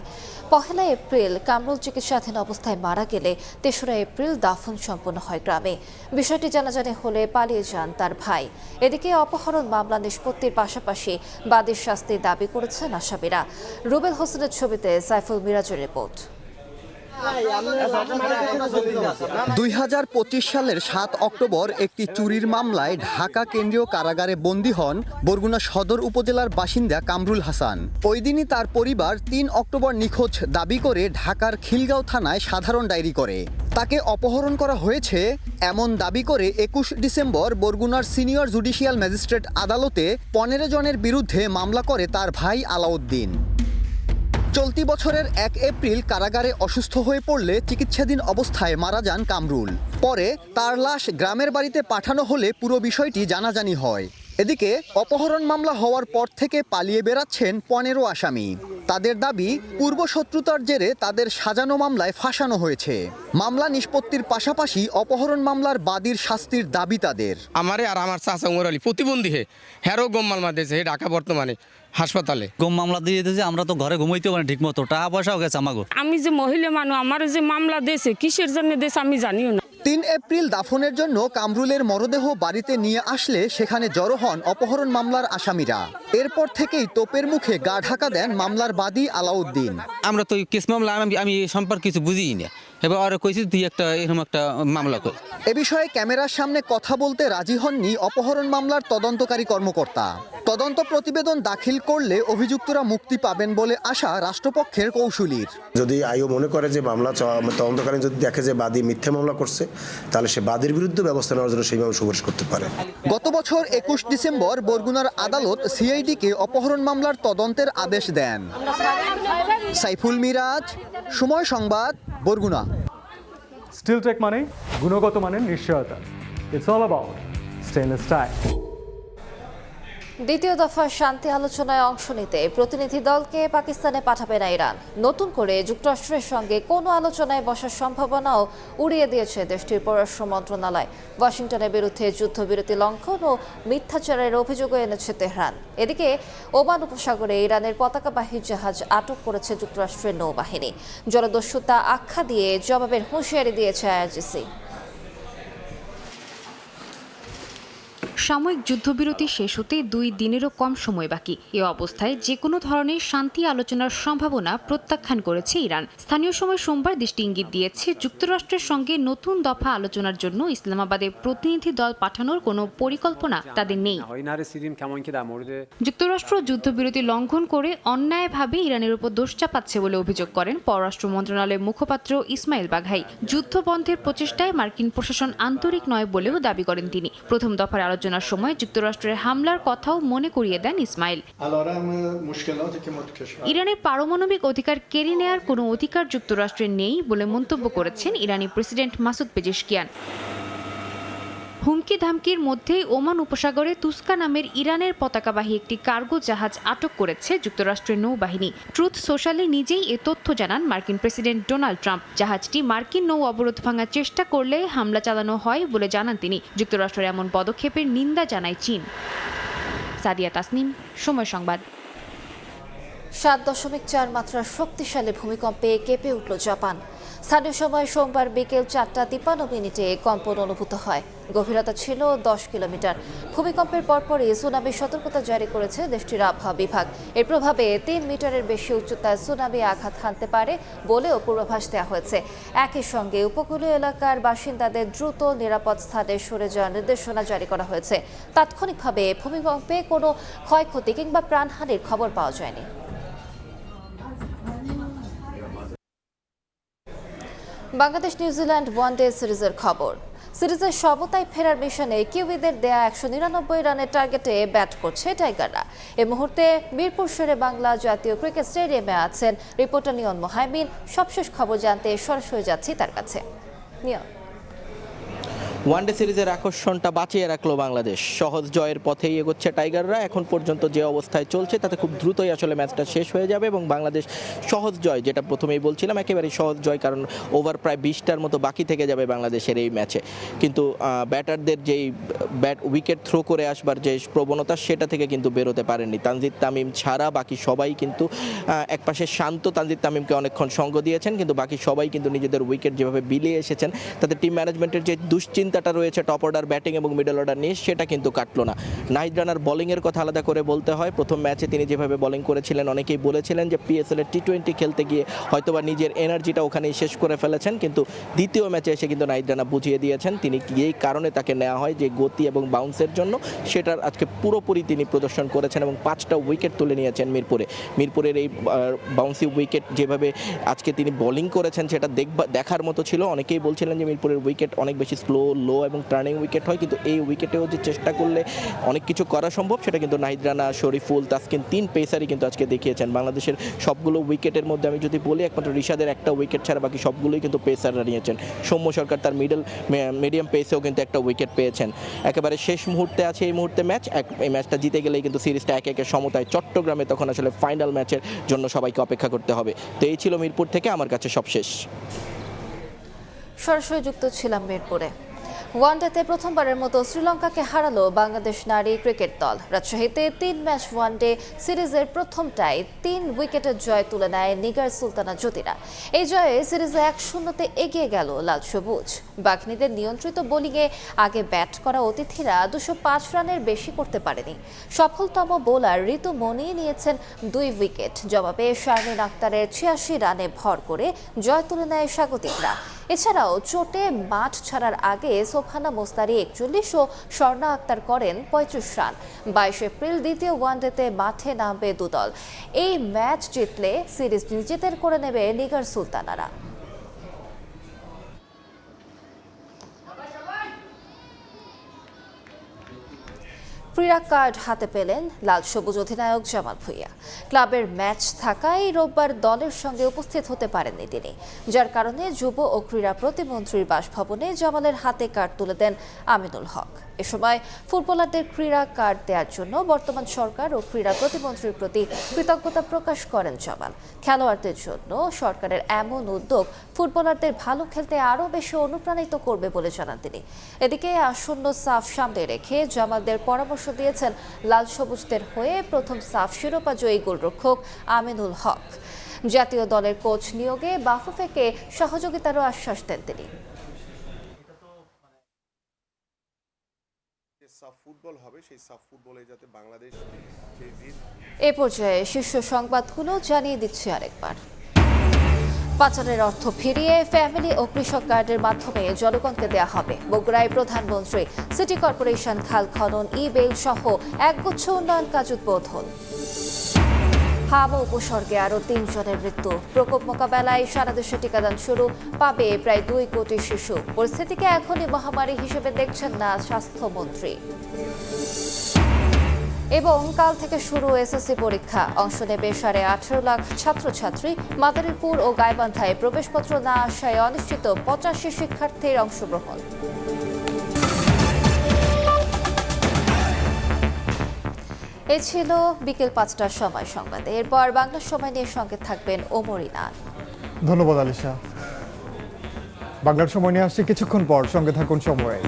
1 এপ্রিল কামরুল চিকিৎসাধীন অবস্থায় মারা গেলে 3রা এপ্রিল দাফন সম্পন্ন হয় গ্রামে। বিষয়টি জানাজানি হলে পালিয়ে যান তার ভাই। এদিকে অপহরণ মামলা নিষ্পত্তির পাশাপাশি বাদীর শাস্তির দাবি করেছেন আসামিরা। রুবেল হোসেনের ছবিতে সাইফুল মিরাজের রিপোর্ট। 2025 সালের 7 অক্টোবর একটি চুরির মামলায় ঢাকা কেন্দ্রীয় কারাগারে বন্দী হন বরগুনা সদর উপজেলার বাসিন্দা কামরুল হাসান। ওই দিনই তার পরিবার 3 অক্টোবর নিখোঁজ দাবি করে ঢাকার খিলগাঁও থানায় সাধারণ ডায়েরি করে। তাকে অপহরণ করা হয়েছে এমন দাবি করে 21 ডিসেম্বর বরগুনার সিনিয়র জুডিশিয়াল ম্যাজিস্ট্রেট আদালতে 15 জনের বিরুদ্ধে মামলা করে তার ভাই আলাউদ্দিন। চলতি বছরের 1 এপ্রিল কারাগারে অসুস্থ হয়ে পড়লে চিকিৎসাধীন অবস্থায় মারা যান কামরুল। পরে তার লাশ গ্রামের বাড়িতে পাঠানো হলে পুরো বিষয়টি জানাজানি হয়। এদিকে অপহরণ মামলা হওয়ার পর থেকে পালিয়ে বেড়াচ্ছেন 15 আসামি। তাদের দাবি পূর্বশত্রুতার জেরে তাদের সাজানো মামলায় ফাঁসানো হয়েছে। মামলা নিষ্পত্তির পাশাপাশি অপহরণ মামলার বাদীর শাস্তির দাবি তাদের। আমারে আর আমার চাচা উমর আলী প্রতিবন্ধী হেরো গম মামলা দিয়েছে ঢাকা বর্তমানে হাসপাতালে গম মামলা দিয়ে দিয়েছে, আমরা তো ঘরে ঘুমাইতেও পারি ঠিক মতো, টাকা পয়সাও গেছে আমাগো। আমি যে মহিলা মানুষ, আমার যে মামলা দিয়েছে কিসের জন্য দিয়েছে আমি জানিও না। 3 এপ্রিল দাফনের জন্য কামরুলের মরদেহ বাড়িতে নিয়ে আসলে সেখানে জড়ো হন অপহরণ মামলার আসামিরা। এরপর থেকেই তোপের মুখে গা ঢাকা দেন মামলার বাদী আলাউদ্দিন। আমরা তো কেস মামলা আমি সম্পর্কে কিছু বুঝিই না, এবার আর কইছি তুই একটা এরকম একটা মামলা কর। এ বিষয়ে ক্যামেরার সামনে কথা বলতে রাজি হননি অপহরণ মামলার তদন্তকারী কর্মকর্তা। তদন্ত প্রতিবেদন দাখিল করলে অভিযুক্তরা মুক্তি পাবেন বলে আশা রাষ্ট্রপক্ষের কৌশলীর। যদি আইও মনে করে যে মামলা তদন্তকারী যদি দেখে যে বাদী মিথ্যা মামলা করছে, তাহলে সে বাদীর বিরুদ্ধে ব্যবস্থা নেওয়ার জন্য সেইভাবে সুপারিশ করতে পারে। গত বছর 21 ডিসেম্বর বরগুনার আদালত সিআইডিকে অপহরণ মামলার তদন্তের আদেশ দেন। সাইফুল মিরাজ, সময় সংবাদ, বরগুনা। স্টিলটেক মানে গুণগত মানের নিশ্চয়তা। It's all about stainless style. দ্বিতীয় দফার শান্তি আলোচনায় অংশ নিতে প্রতিনিধি দলকে পাকিস্তানে পাঠাবে না ইরান। নতুন করে যুক্তরাষ্ট্রের সঙ্গে কোনো আলোচনায় বসার সম্ভাবনাও উড়িয়ে দিয়েছে দেশটির পররাষ্ট্র মন্ত্রণালয়। ওয়াশিংটনের বিরুদ্ধে যুদ্ধবিরতি লঙ্ঘন ও মিথ্যাচারের অভিযোগও এনেছে তেহরান। এদিকে ওমান উপসাগরে ইরানের পতাকাবাহী জাহাজ আটক করেছে যুক্তরাষ্ট্রের নৌবাহিনী। জলদস্যুতা আখ্যা দিয়ে জবাবের হুঁশিয়ারি দিয়েছে আইআরজিসি। সাময়িক যুদ্ধবিরতি শেষ হতে 2 দিনেরও কম সময় বাকি। এ অবস্থায় যে কোনো ধরনের শান্তি আলোচনার সম্ভাবনা প্রত্যাখ্যান করেছে ইরান। স্থানীয় সময় সোমবার দেশটি ইঙ্গিত দিয়েছে যুক্তরাষ্ট্রের সঙ্গে নতুন দফা আলোচনার জন্য ইসলামাবাদে প্রতিনিধি দল পাঠানোর কোনো পরিকল্পনা তাদের নেই। যুক্তরাষ্ট্র যুদ্ধবিরতি লঙ্ঘন করে অন্যায়ভাবে ইরানের উপর দোষ চাপাচ্ছে বলে অভিযোগ করেন পররাষ্ট্র মন্ত্রণালয়ের মুখপাত্র ইসমাইল বাঘাই। যুদ্ধবন্ধের প্রচেষ্টায় মার্কিন প্রশাসন আন্তরিক নয় বলেও দাবি করেন তিনি। প্রথম দফার আলোচনার সময় যুক্তরাষ্ট্রের হামলার কথাও মনে করিয়ে দেন ইসমাইল। ইরানের পারমাণবিক অধিকার কেড়ে নেয়ার কোনো অধিকার যুক্তরাষ্ট্রের নেই বলে মন্তব্য করেছেন ইরানি প্রেসিডেন্ট মাসুদ পেজেশকিয়ান। হুমকি ধামকির মধ্যেই ওমান উপসাগরে তুস্কা নামের ইরানের পতাকাবাহী একটি কার্গো জাহাজ আটক করেছে যুক্তরাষ্ট্রের নৌবাহিনী। ট্রুথ সোশ্যালে নিজেই এ তথ্য জানান মার্কিন প্রেসিডেন্ট ডোনাল্ড ট্রাম্প। জাহাজটি মার্কিন নৌ অবরোধ ভাঙার চেষ্টা করলে হামলা চালানো হয় বলে জানান তিনি। যুক্তরাষ্ট্রের এমন পদক্ষেপের নিন্দা জানায় চীন। সাদিয়া তাসনিম, সময় সংবাদ। 7.4 মাত্রার শক্তিশালী ভূমিকম্পে কেঁপে উঠল জাপান। স্থানীয় সময় সোমবার বিকেল 4:53 কম্পন অনুভূত হয়। গভীরতা ছিল 10 কিলোমিটার। ভূমিকম্পের পরপরই সুনামি সতর্কতা জারি করেছে দেশটির আবহাওয়া বিভাগ। এর প্রভাবে 3 মিটারের বেশি উচ্চতায় সুনামি আঘাত হানতে পারে বলেও পূর্বাভাস দেওয়া হয়েছে। একই সঙ্গে উপকূলীয় এলাকার বাসিন্দাদের দ্রুত নিরাপদ স্থানে সরে যাওয়ার নির্দেশনা জারি করা হয়েছে। তাৎক্ষণিকভাবে ভূমিকম্পে কোনো ক্ষয়ক্ষতি কিংবা প্রাণহানির খবর পাওয়া যায়নি। বাংলাদেশ নিউজিল্যান্ড ওয়ানডে সিরিজের খবর। সিরিজের সমতায় ফেরার মিশনে কিউইদের দেয়া 199 রানের টার্গেটে ব্যাট করছে টাইগাররা। এই মুহূর্তে মিরপুর শেরে বাংলা জাতীয় ক্রিকেট স্টেডিয়ামে আছেন রিপোর্টার নিয়ন মোহাইমিন। সবশেষ খবর জানতে সরাসরি যাচ্ছি তার কাছে। নিয়ন, ওয়ানডে সিরিজের আকর্ষণটা বাঁচিয়ে রাখলো বাংলাদেশ। সহজ জয়ের পথেই এগোচ্ছে টাইগাররা। এখন পর্যন্ত যে অবস্থায় চলছে তাতে খুব দ্রুতই আসলে ম্যাচটা শেষ হয়ে যাবে এবং বাংলাদেশ সহজ জয়, যেটা প্রথমেই বলছিলাম, একেবারেই সহজ জয়, কারণ ওভার প্রায় 20টার মতো বাকি থেকে যাবে বাংলাদেশের এই ম্যাচে। কিন্তু ব্যাটারদের যেই উইকেট থ্রো করে আসবার যে প্রবণতা, সেটা থেকে কিন্তু বেরোতে পারেননি। তানজিদ তামিম ছাড়া বাকি সবাই কিন্তু একপাশে শান্ত তানজিদ তামিমকে অনেকক্ষণ সঙ্গ দিয়েছেন, কিন্তু বাকি সবাই কিন্তু নিজেদের উইকেট যেভাবে বিলিয়ে এসেছেন, তাতে টিম ম্যানেজমেন্টের যে দুশ্চিন্তাটা রয়েছে টপ অর্ডার ব্যাটিং এবং মিডল অর্ডার নিয়ে, সেটা কিন্তু কাটলো না। নাহিদ রানার বোলিংয়ের কথা আলাদা করে বলতে হয়। প্রথম ম্যাচে তিনি যেভাবে বোলিং করেছিলেন, অনেকেই বলেছিলেন যে পিএসএল এর টি20 খেলতে গিয়ে হয়তোবা নিজের এনার্জিটা ওখানেই শেষ করে ফেলেছেন, কিন্তু দ্বিতীয় ম্যাচে এসে কিন্তু নাহিদ রানা বুঝিয়ে দিয়েছেন তিনি এই কারণে তাকে নেওয়া হয় যে গতি এবং বাউন্সের জন্য, সেটার আজকে পুরোপুরি তিনি প্রদর্শন করেছেন এবং 5টা উইকেট তুলে নিয়েছেন মিরপুরের এই বাউন্সি উইকেট যেভাবে আজকে তিনি বোলিং করেছেন, সেটা দেখার মতো ছিল। অনেকেই বলছিলেন যে মিরপুরের উইকেট অনেক বেশি স্লো লো এবং টার্নিং উইকেট হয়, কিন্তু এই উইকেটেও যে চেষ্টা করলে অনেক কিছু করা সম্ভব সেটা কিন্তু নাহিদ রানা, শরীফুল, তাসকিন 3 পেসারই কিন্তু আজকে দেখিয়েছেন। বাংলাদেশের সবগুলো উইকেটের মধ্যে আমি যদি বলি একমাত্র রিশাদের একটা উইকেট ছাড়া বাকি সবগুলোই কিন্তু পেসাররা নিয়েছেন। সৌম্য সরকার তার মিডিয়াম পেসেও কিন্তু একটা উইকেট পেয়েছেন। একেবারে শেষ মুহূর্তে আছে এই মুহূর্তে ম্যাচ, এই ম্যাচটা জিতে গেলেই কিন্তু সিরিজটা 1-1 সমতায় চট্টগ্রামে তখন আসলে ফাইনাল ম্যাচের জন্য সবাইকে অপেক্ষা করতে হবে। তো এই ছিল মিরপুর থেকে আমার কাছে সব শেষ। সরাসরি যুক্ত ছিলাম মিরপুরে। ওয়ানডেতে প্রথমবারের মতো শ্রীলঙ্কাকে হারালো বাংলাদেশ নারী ক্রিকেট দল। রাজশাহীতে 3 ম্যাচ ওয়ানডে সিরিজের প্রথমটায় 3 উইকেটের জয় তুলে নেয় নিগার সুলতানা জ্যোতিরা। এই জয়ে সিরিজে 1-0 এগিয়ে গেল লাল সবুজ। বাঘিনীদের নিয়ন্ত্রিত বোলিংয়ে আগে ব্যাট করা অতিথিরা 205 রানের বেশি করতে পারেনি। সফলতম বোলার ঋতু মনি নিয়েছেন 2 উইকেট। জবাবে শারমিন আক্তারের 86 রানে ভর করে জয় তুলে নেয় স্বাগতিকরা। এছাড়াও চোটে মাঠ ছাড়ার আগে সোফানা মোস্তারি 41 ও স্বর্ণা আক্তার করেন 35 রান। 22 এপ্রিল দ্বিতীয় ওয়ানডেতে মাঠে নামবে দুদল। এই ম্যাচ জিতলে সিরিজ নিজেদের করে নেবে নিগার সুলতানারা। ক্রীড়া কার্ড হাতে পেলেন লাল সবুজ অধিনায়ক জামাল ভুঁইয়া। ক্লাবের ম্যাচ থাকায় রোববার দলের সঙ্গে উপস্থিত হতে পারেননি তিনি, যার কারণে যুব ও ক্রীড়া প্রতিমন্ত্রীর বাসভবনে জামালের হাতে কার্ড তুলে দেন আমিনুল হক। এ সময় ফুটবলারদের ক্রীড়া কার্ড দেওয়ার জন্য বর্তমান সরকার ও ক্রীড়া প্রতিমন্ত্রীর প্রতি কৃতজ্ঞতা প্রকাশ করেন জামাল। খেলোয়াড়দের জন্য সরকারের এমন উদ্যোগ ফুটবলারদের ভালো খেলতে আরও বেশি অনুপ্রাণিত করবে বলে জানান তিনি। এদিকে আসন্ন সাফ সামনে রেখে জামালদের পরামর্শ দিয়েছেন লাল সবুজদের হয়ে প্রথম সাফ শিরোপা জয়ী গোলরক্ষক আমিনুল হক। জাতীয় দলের কোচ নিয়োগে বাফুফেকে সহযোগিতারও আশ্বাস দেন তিনি। এ পর্যায়ে শীর্ষ সংবাদগুলো জানিয়ে দিচ্ছি আরেকবার। পাচারের অর্থ ফিরিয়ে ফ্যামিলি ও কৃষক কার্ডের মাধ্যমে জনগণকে দেওয়া হবে। বগুড়ায় প্রধানমন্ত্রী। সিটি কর্পোরেশন খাল খনন, ই-বেল সহ একগুচ্ছ উন্নয়ন কাজ উদ্বোধন। হাম উপসর্গে আরও 3 জনের মৃত্যু। প্রকোপ মোকাবেলায় সারা দেশে টিকাদান শুরু, পাবে প্রায় 2 কোটি শিশু। পরিস্থিতিকে এখনই মহামারী হিসেবে দেখছেন না স্বাস্থ্যমন্ত্রী। এবং কাল থেকে শুরু এসএসসি পরীক্ষা। অংশ নেবে 18.5 লাখ ছাত্রছাত্রী। মাদারীপুর ও গাইবান্ধায় প্রবেশপত্র না আসায় অনিশ্চিত 85 শিক্ষার্থীর অংশগ্রহণ। এ ছিল বিকেল 5টার সময় সংবাদে। এরপর বাংলা সময় নিয়ে সঙ্গে থাকবেন ওমর ইনান। ধন্যবাদ আলিশা। বাংলার সময় নিয়ে আসছে কিছুক্ষণ পর, সঙ্গে থাকুন সময়।